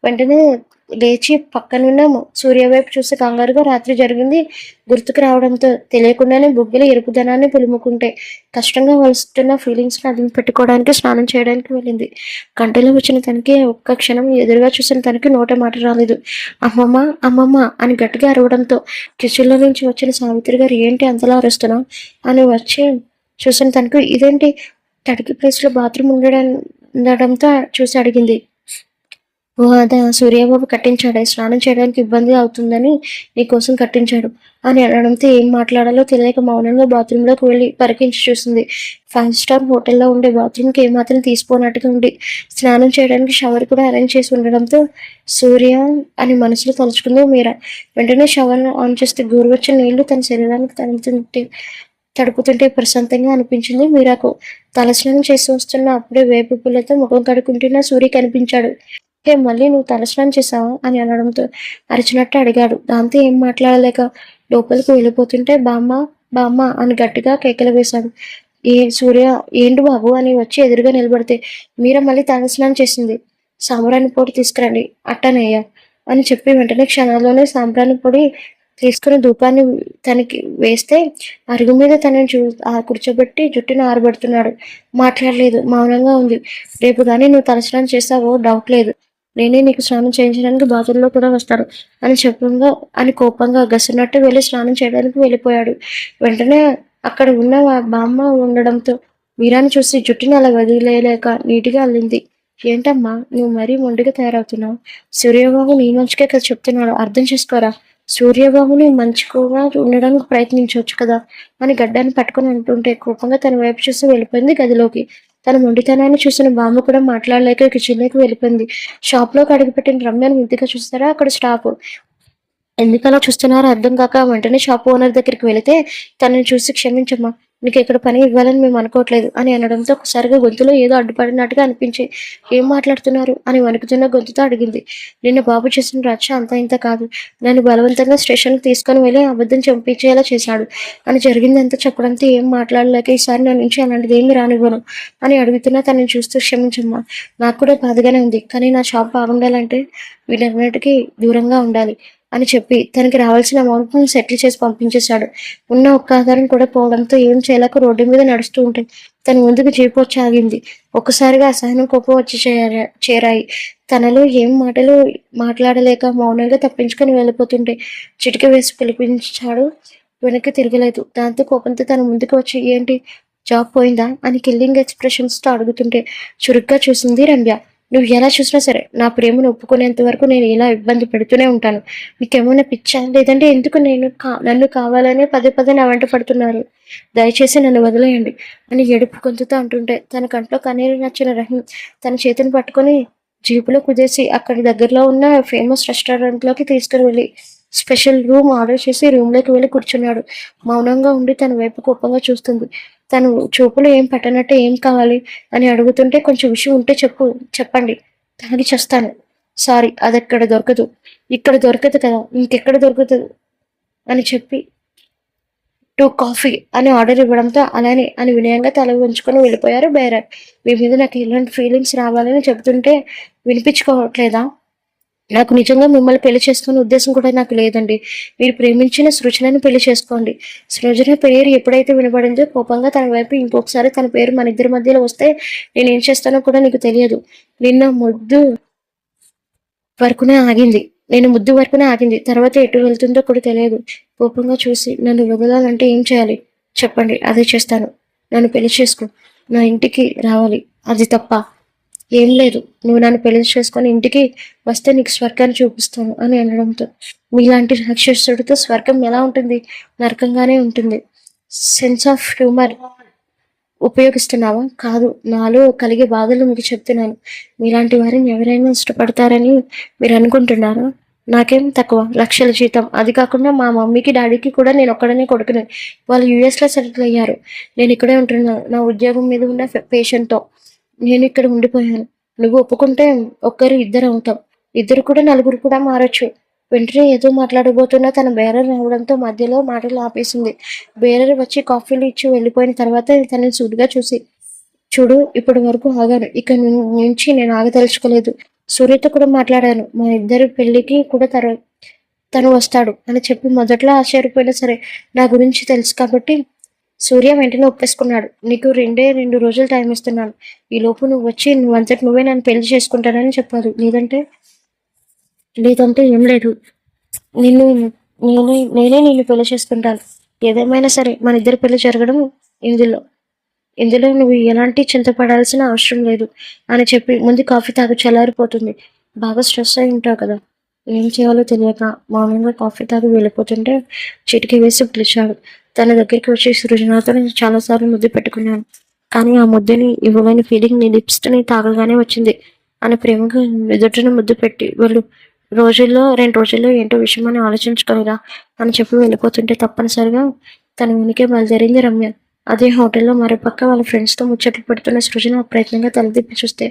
వెంటనే లేచి పక్కనున్న సూర్య వైపు చూసి కంగారుగా రాత్రి జరిగింది గుర్తుకు రావడంతో తెలియకుండానే బుగ్గల ఎరుపుదనాన్ని పులుముకుంటే కష్టంగా వస్తున్న ఫీలింగ్స్ ని అదిమి పెట్టుకోవడానికి స్నానం చేయడానికి వెళ్ళింది. గంటలో వచ్చిన తనకి ఒక్క క్షణం ఎదురుగా చూసిన తనకి నోట మాట రాలేదు. అమ్మమ్మ అమ్మమ్మ అని గట్టిగా అరవడంతో కిచెన్లో నుంచి వచ్చిన సావిత్రి గారు, ఏంటి అంతలా అరుస్తున్నావు అని వచ్చి చూసిన తనకు, ఇదేంటి తడికి ప్లేస్లో బాత్రూమ్ ఉండడంతో చూసి అడిగింది. ఓ అదే, సూర్యబాబు కట్టించాడే, స్నానం చేయడానికి ఇబ్బంది అవుతుందని నీకోసం కట్టించాడు అని అనడంతో ఏం మాట్లాడాలో తెలియక మౌనంగా బాత్రూంలోకి వెళ్ళి పరికించి చూసింది. 5 స్టార్ హోటల్లో ఉండే బాత్రూమ్కి ఏమాత్రం తీసిపోనట్టుగా ఉండి స్నానం చేయడానికి షవర్ కూడా అరేంజ్ చేసి ఉండడంతో సూర్య అని మనసులో తలుచుకుంది మీరా. వెంటనే షవర్ ఆన్ చేస్తే గోరువెచ్చని నీళ్లు తన శరీరానికి తడుపుతుంటే ప్రశాంతంగా అనిపించింది మీరాకు. తలస్నానం చేసి వస్తున్న అప్పుడే వేపు పుల్లతో ముఖం కడుక్కుంటున్న సూర్య కనిపించాడు. హే, మళ్ళీ నువ్వు తలస్నానం చేసావా అని అనడంతో అరిచినట్టు అడిగాడు. దాంతో ఏం మాట్లాడలేక లోపలికి వెళ్ళిపోతుంటే బామ్మ బామ్మ అని గట్టిగా కేకలు వేశాడు. సూర్య ఏంటి బాబు అని వచ్చి ఎదురుగా నిలబడితే మీరా మళ్ళీ తలస్నానం చేసింది. సాంబ్రాణి పొడి తీసుకురండి అట్టనయ్యా అని చెప్పి వెంటనే క్షణాల్లోనే సాంబ్రాణి పొడి తీసుకుని ధూపాన్ని తనకి వేస్తే అరుగు మీద తనని కూర్చోబెట్టి జుట్టును ఆరబెడుతున్నాడు. మాట్లాడలేదు, మౌనంగా ఉంది. రేపు కానీ నువ్వు తలస్నానం చేస్తావో డౌట్ లేదు, నేనే నీకు స్నానం చేయించడానికి బాతుల్లో కూడా వస్తాను అని కోపంగా గసినట్టు వెళ్ళి స్నానం చేయడానికి వెళ్ళిపోయాడు. వెంటనే అక్కడ ఉన్న బామ్మ ఉండడంతో మీరాని చూసి జుట్టుని అలా వదిలేయలేక నీటిగా అల్లింది. ఏంటమ్మా నువ్వు మరీ మొండిగా తయారవుతున్నావు? సూర్యబాబు నీ మంచికే కదా చెప్తున్నాడు, అర్థం చేసుకోరా. సూర్యబాబుని మంచిగా ఉండడానికి ప్రయత్నించవచ్చు కదా అని గడ్డాన్ని పట్టుకొని అంటుంటే కోపంగా తన వైపు చూసి వెళ్ళిపోయింది గదిలోకి. తన మొండితనాన్ని చూసిన బామ్మ కూడా మాట్లాడలేక కిచెన్లోకి వెళ్ళిపోయింది. షాప్లోకి అడుగుపెట్టిన రమ్యను ముద్దుగా చూస్తారా అక్కడ స్టాఫ్. ఎందుకలా చూస్తున్నారో అర్థం కాక వెంటనే షాప్ ఓనర్ దగ్గరికి వెళితే తనని చూసి, క్షమించమ్మా, నీకు ఇక్కడ పని ఇవ్వాలని మేము అనుకోవట్లేదు అని అనడంతో ఒకసారిగా గొంతులో ఏదో అడ్డుపడినట్టుగా అనిపించి, ఏం మాట్లాడుతున్నారు అని వణుకుతున్న గొంతుతో అడిగింది. నిన్న బాబు చేసిన రచ్చ అంతా ఇంత కాదు, నన్ను బలవంతంగా స్టేషన్కి తీసుకొని వెళ్ళి అబద్ధం చంపించేలా చేశాడు అని జరిగిందంతా చెప్పడంతో ఏం మాట్లాడలేక, ఈసారి నా నుంచి అలాంటిది ఏమి రానివ్వను అని అడుగుతున్నా తనని చూస్తూ, క్షమించమ్మా, నాకు కూడా బాధగానే ఉంది, కానీ నా షాప్ బాగుండాలంటే వీటన్నిటికీ దూరంగా ఉండాలి. అని చెప్పి తనకి రావాల్సిన అమౌంట్ని సెటిల్ చేసి పంపించేశాడు. ఉన్న ఒక్క ఆధారం కూడా పోవడంతో ఏం చేయలేక రోడ్డు మీద నడుస్తూ ఉంటే తన ముందుకు జీపు వచ్చి ఆగింది. ఒక్కసారిగా అసహనం కోపం వచ్చి చేరాయి. తనలో ఏం మాటలు మాట్లాడలేక మౌనంగా తప్పించుకొని వెళ్ళిపోతుంటే చిటిక వేసి పిలిపించాడు. వెనక్కి తిరగలేదు. దాంతో కోపంతో తన ముందుకు వచ్చి ఏంటి జాబ్ పోయిందా అని కిల్లింగ్ ఎక్స్ప్రెషన్స్తో అడుగుతుంటే చురుగ్గా చూసింది రమ్య. నువ్వు ఎలా చూసినా సరే నా ప్రేమను ఒప్పుకునేంత వరకు నేను ఇలా ఇబ్బంది పెడుతూనే ఉంటాను. మీకేమైనా పిచ్చా? లేదంటే ఎందుకు నన్ను కావాలనే పదే పదే నా వెంట పడుతున్నారు? దయచేసి నన్ను వదిలేయండి అని ఏడుపు గొంతుతో అంటుంటే తన కంట్లో కన్నీరు నచ్చిన రహీం తన చేతిని పట్టుకొని జీపులో కుదేసి అక్కడి దగ్గరలో ఉన్న ఫేమస్ రెస్టారెంట్లోకి తీసుకుని వెళ్ళి స్పెషల్ రూమ్ ఆర్డర్ చేసి రూమ్లోకి వెళ్ళి కూర్చున్నాడు. మౌనంగా ఉండి తన వైపు కోపంగా చూస్తుంది. తను చూపులు ఏం పట్టనట్టు ఏం కావాలి అని అడుగుతుంటే కొంచెం విషయం ఉంటే చెప్పండి, తాగి చేస్తాను. సారీ, అది ఎక్కడ దొరకదు. ఇక్కడ దొరకదు కదా, ఇంకెక్కడ దొరుకుతుంది అని చెప్పి 2 కాఫీ అని ఆర్డర్ ఇవ్వడంతో అలానే అని వినయంగా తల ఉంచుకొని వెళ్ళిపోయారు బేరర్. మీ మీద నాకు ఇలాంటి ఫీలింగ్స్ రావాలని చెబుతుంటే వినిపించుకోవట్లేదా? నాకు నిజంగా మిమ్మల్ని పెళ్లి చేసుకునే ఉద్దేశం కూడా నాకు లేదండి. మీరు ప్రేమించిన సృజనని పెళ్లి చేసుకోండి. సృజన పేరు ఎప్పుడైతే వినబడిందో కోపంగా తన వైపు ఇంకొకసారి తన పేరు మన ఇద్దరి మధ్యలో వస్తే నేనేం చేస్తానో కూడా నీకు తెలియదు. నిన్న ముద్దు వరకునే ఆగింది. తర్వాత ఎటు వెళ్తుందో కూడా తెలియదు. కోపంగా చూసి నన్ను వదలాలంటే ఏం చేయాలి చెప్పండి, అదే చేస్తాను. నన్ను పెళ్లి చేసుకో, నా ఇంటికి రావాలి. అది తప్ప ఏం లేదు. నువ్వు నన్ను పెళ్లి చేసుకొని ఇంటికి వస్తే నీకు స్వర్గాన్ని చూపిస్తాను అని అనడంతో మీలాంటి రాక్షసుడితో స్వర్గం ఎలా ఉంటుంది? నరకంగానే ఉంటుంది. సెన్స్ ఆఫ్ హ్యూమర్ ఉపయోగిస్తున్నావా? కాదు, నాలో కలిగే బాధలు మీకు చెప్తున్నాను. మీలాంటి వారిని ఎవరైనా ఇష్టపడతారని మీరు అనుకుంటున్నారా? నాకేం తక్కువ, లక్షల జీతం. అది కాకుండా మా మమ్మీకి డాడీకి కూడా నేను ఒక్కడనే కొడుకుని. వాళ్ళు యుఎస్లో సెటిల్ అయ్యారు. నేను ఇక్కడే ఉంటున్నాను. నా ఉద్యోగం మీద ఉన్న పేషెంట్తో నేను ఇక్కడ ఉండిపోయాను. నువ్వు ఒప్పుకుంటే ఇద్దరు అవుతాం. ఇద్దరు కూడా నలుగురు కూడా మారచ్చు. వెంటనే ఏదో మాట్లాడబోతున్నా తన బేరర్ రావడంతో మధ్యలో మాటలు ఆపేసింది. బేరర్ వచ్చి కాఫీలు ఇచ్చి వెళ్ళిపోయిన తర్వాత తనని సూటిగా చూసి, చూడు, ఇప్పటి వరకు ఆగాను. ఇక నుంచి నేను ఆగదలుచుకోలేదు. సూర్యతో కూడా మాట్లాడాను. మా ఇద్దరి పెళ్లికి కూడా తను వస్తాడు అని చెప్పి మొదట్లో ఆశ్చర్యపోయినా సరే నా గురించి తెలుసు కాబట్టి సూర్య వెంటనే ఒప్పేసుకున్నాడు. నీకు 2 రోజులు టైం ఇస్తున్నాను. ఈ లోపు నువ్వు వచ్చి నువ్వే నన్ను పెళ్లి చేసుకుంటానని చెప్పాలి. లేదంటే ఏం లేదు. నేనే నిన్ను పెళ్లి చేసుకుంటాను. ఏదేమైనా సరే మన ఇద్దరి పెళ్లి జరగడం ఇందులో నువ్వు ఎలాంటి చింతపడాల్సిన అవసరం లేదు అని చెప్పి ముందు కాఫీ తాగి చల్లారిపోతుంది. బాగా స్ట్రెస్ అయి ఉంటావు కదా, ఏం చేయాలో తెలియక మౌనంగా కాఫీ తాగి వెళ్ళిపోతుంటే చిటికి వేసి పిలిచాడు. తన దగ్గరికి వచ్చి సృజనతో నేను చాలాసార్లు ముద్దు పెట్టుకున్నాను, కానీ ఆ ముద్దని ఇవ్వలేని ఫీలింగ్ నీ లిప్స్ని తాగగానే వచ్చింది అని ప్రేమగా ఎదుటిని ముద్దు పెట్టి 2 రోజుల్లో ఏంటో విషయం అని ఆలోచించుకోలేదా అని చెప్పి వెళ్ళిపోతుంటే తప్పనిసరిగా తన ఉనికి బయలుదేరింది రమ్య. అదే హోటల్లో మరోపక్క వాళ్ళ ఫ్రెండ్స్తో ముచ్చట్లు పెడుతున్న సృజన ప్రయత్నంగా తలదిప్పి చూస్తే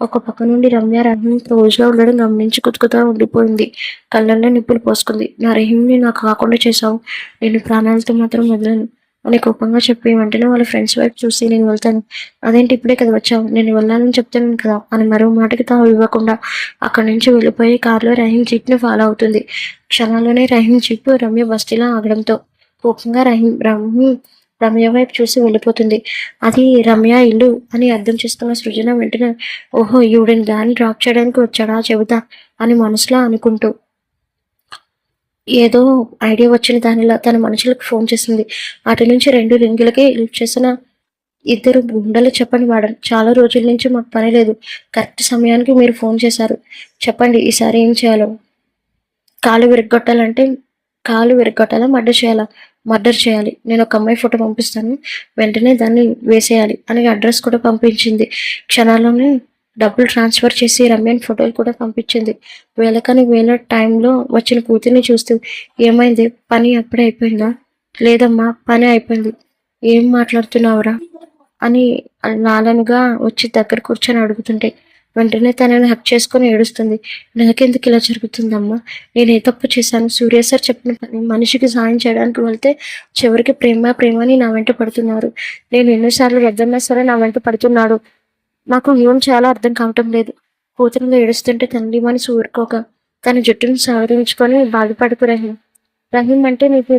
ఒక పక్క నుండి రమ్య రహీం క్లోజ్గా ఉండడం గమనించి కుతుకుతా ఉండిపోయింది. కళ్ళల్లో నిప్పులు పోసుకుంది. నా రహీంని నాకు కాకుండా చేశావు, నేను ప్రాణాలతో మాత్రం వదలను అని కోపంగా చెప్పి వెంటనే వాళ్ళ ఫ్రెండ్స్ వైపు చూసి నేను వెళ్తాను. అదేంటి ఇప్పుడే కదా వచ్చావు, నేను వెళ్ళాలని చెప్తాను కదా అని మరో మాటకి తావు ఇవ్వకుండా అక్కడి నుంచి వెళ్ళిపోయి కారులో రహీం జీప్ని ఫాలో అవుతుంది. క్షణాల్లోనే రహీం జీప్ రమ్య బస్తీలో ఆగడంతో కోపంగా రమ్య వైపు చూసి వెళ్ళిపోతుంది. అది రమ్య ఇల్లు అని అర్థం చేసుకున్న సృజన వెంటనే ఓహో ఈవిడని దాన్ని డ్రాప్ చేయడానికి వచ్చాడా చెబుతా అని మనసులో అనుకుంటూ ఏదో ఐడియా వచ్చిన దానిలా తన మనుషులకు ఫోన్ చేసింది. అటు నుంచి 2 రింగులకి లిఫ్ట్ చేసిన ఇద్దరు గుండెలు. చెప్పండి మేడం, చాలా రోజుల నుంచి మాకు పని లేదు. కరెక్ట్ సమయానికి మీరు ఫోన్ చేశారు. చెప్పండి ఈసారి ఏం చేయాలో. కాలు విరగొట్టాలా మర్డర్ చేయాలి. నేను ఒక అమ్మాయి ఫోటో పంపిస్తాను, వెంటనే దాన్ని వేసేయాలి అని అడ్రస్ కూడా పంపించింది. క్షణాల్లోనే డబ్బులు ట్రాన్స్ఫర్ చేసి రమ్యన్ ఫోటోలు కూడా పంపించింది. వేళ టైంలో వచ్చిన కూతుర్ని చూస్తూ ఏమైంది, పని అప్పుడే అయిపోయిందా? లేదమ్మా, పని అయిపోయింది. ఏం మాట్లాడుతున్నావురా అని నాలనుగా వచ్చి దగ్గర కూర్చొని అడుగుతుంటే వెంటనే తనని హక్ చేసుకొని ఏడుస్తుంది. నాకెందుకు ఇలా జరుగుతుందమ్మా, నేను ఏ తప్పు చేశాను? సూర్య సార్ చెప్పిన పని మనిషికి సాయం చేయడానికి వెళ్తే చివరికి ప్రేమ అని నా వెంట పడుతున్నారు. నేను ఎన్నిసార్లు వద్దన్నా సరే నా వెంట పడుతున్నాడు. నాకు ఏం చేయాలో అర్థం కావటం లేదు. కూతురులో ఏడుస్తుంటే తండ్రి మనసు ఊరుకోక తన జుట్టును సవరించుకొని బాధపడుకు రహీం. రహీం అంటే నీకు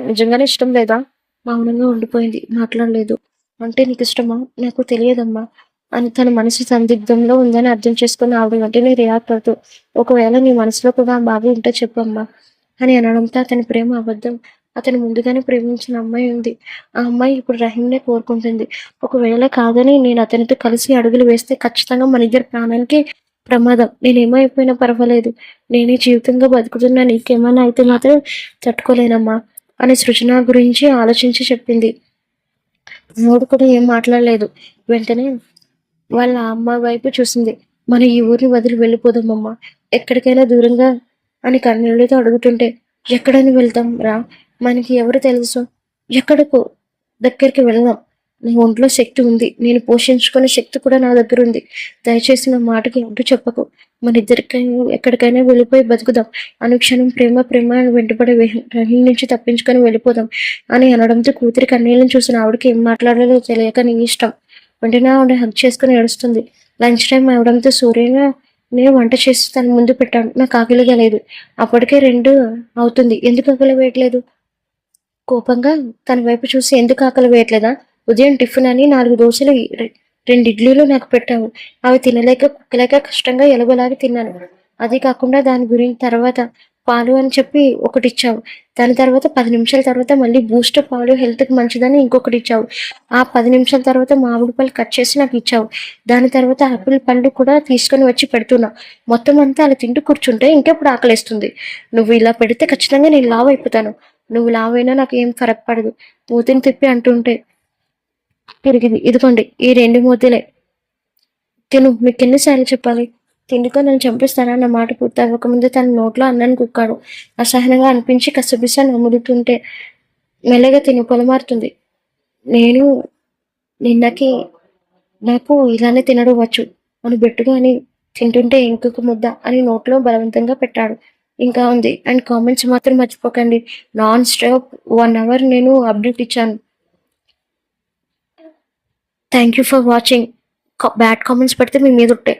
నిజంగానే ఇష్టం లేదా? మౌనంగా ఉండిపోయింది. మాట్లాడలేదు. అంటే నీకు ఇష్టమా? నాకు తెలియదమ్మా అని తన మనసు సందిగ్ధంలో ఉందని అర్థం చేసుకుని ఆవిడ వెంటనే రియాక్ట్ అవుతూ, ఒకవేళ నీ మనసులో కూడా ఆ బాధ ఉంటే చెప్పమ్మా అని అనడంతో అతని ప్రేమ అబద్ధం. అతను ముందుగానే ప్రేమించిన అమ్మాయి ఉంది. ఆ అమ్మాయి ఇప్పుడు రహీంనే కోరుకుంటుంది. ఒకవేళ కాదని నేను అతనితో కలిసి అడుగులు వేస్తే ఖచ్చితంగా మన ఇద్దరి ప్రాణానికి ప్రమాదం. నేనేమైపోయినా పర్వాలేదు. నేనే జీవితంగా బతుకుతున్నా. నీకేమైనా అయితే మాత్రం తట్టుకోలేనమ్మా అని సృజన గురించి ఆలోచించి చెప్పింది. మూడు కూడా ఏం మాట్లాడలేదు. వెంటనే వాళ్ళ అమ్మ వైపు చూసింది. మనం ఈ ఊరిని వదిలి వెళ్ళిపోదామమ్మా. ఎక్కడికైనా దూరంగా అని కన్నీళ్ళతో అడుగుతుంటే, ఎక్కడని వెళ్తాం రా? మనకి ఎవరు తెలుసు? ఎక్కడికో దగ్గరికి వెళ్దాం. నా ఒంట్లో శక్తి ఉంది. నేను పోషించుకునే శక్తి కూడా నా దగ్గర ఉంది. దయచేసి నా మాటకి అడ్డు చెప్పకు. మన ఇద్దరికైనా ఎక్కడికైనా వెళ్ళిపోయి బతుకుదాం. అనుక్షణం ప్రేమ ప్రేమ అని వెంటపడే రహీం నుంచి తప్పించుకొని వెళ్ళిపోదాం అని అనడంతో కూతురి కన్నీళ్ళని చూసిన ఆవిడకి ఏం మాట్లాడాలో తెలియక నీ ఇష్టం వెంటనే ఆవిడ హగ్ చేసుకుని ఏడుస్తుంది. లంచ్ టైం అవడంతో సూర్యన నేను వంట చేసి తన ముందు పెట్టాను. నాకు ఆకలిగా లేదు. అప్పటికే 2 అవుతుంది. ఎందుకు ఆకలి వేయట్లేదు? కోపంగా తన వైపు చూసి ఎందుకు ఆకలి వేయట్లేదా? ఉదయం టిఫిన్ అని 4 దోశలు 2 ఇడ్లీలు నాకు పెట్టావు. అవి తినలేక కుక్కలేక కష్టంగా ఎలాగోలాగా తిన్నాను. అది కాకుండా దాని గురించి తర్వాత పాలు అని చెప్పి ఒకటిచ్చావు. దాని తర్వాత 10 నిమిషాల తర్వాత మళ్ళీ బూస్ట్ పాలు హెల్త్కి మంచిదని ఇంకొకటి ఇచ్చావు. ఆ 10 నిమిషాల తర్వాత మామిడి పళ్ళు కట్ చేసి నాకు ఇచ్చావు. దాని తర్వాత ఆపిల్ పండు కూడా తీసుకొని వచ్చి పెడుతున్నావు. మొత్తం అంతా అలా తింటూ కూర్చుంటే ఇంకెప్పుడు ఆకలేస్తుంది. నువ్వు ఇలా పెడితే ఖచ్చితంగా నేను లావు అయిపోతాను. నువ్వు లావైనా నాకు ఏం ఫరక్ పడదు. మూతిని తిప్పి అంటుంటే తిరిగింది. ఇదిగోండి ఈ 2 మూతలే తిను. మీకు ఎన్నిసార్లు చెప్పాలి? తిండితో నన్ను చంపిస్తానా? నా మాట పూర్తి అవ్వకముందే తన నోట్లో అన్నాన్ని కుక్కాడు. అసహనంగా అనిపించి కసబిస నములుతుంటే మెల్లగా తిని పొలమారుతుంది. నేను నిన్నకి నాకు ఇలానే తినడం వచ్చు అని బెట్టుగా అని తింటుంటే ఇంకొక ముద్ద అని నోట్లో బలవంతంగా పెట్టాడు. ఇంకా ఉంది. అండ్ కామెంట్స్ మాత్రం మర్చిపోకండి. నాన్ స్టాప్ 1 అవర్ నేను అప్డేట్ ఇచ్చాను. Thank you for watching. Bad comments పెడితే మీ మీద ఉంటాయి.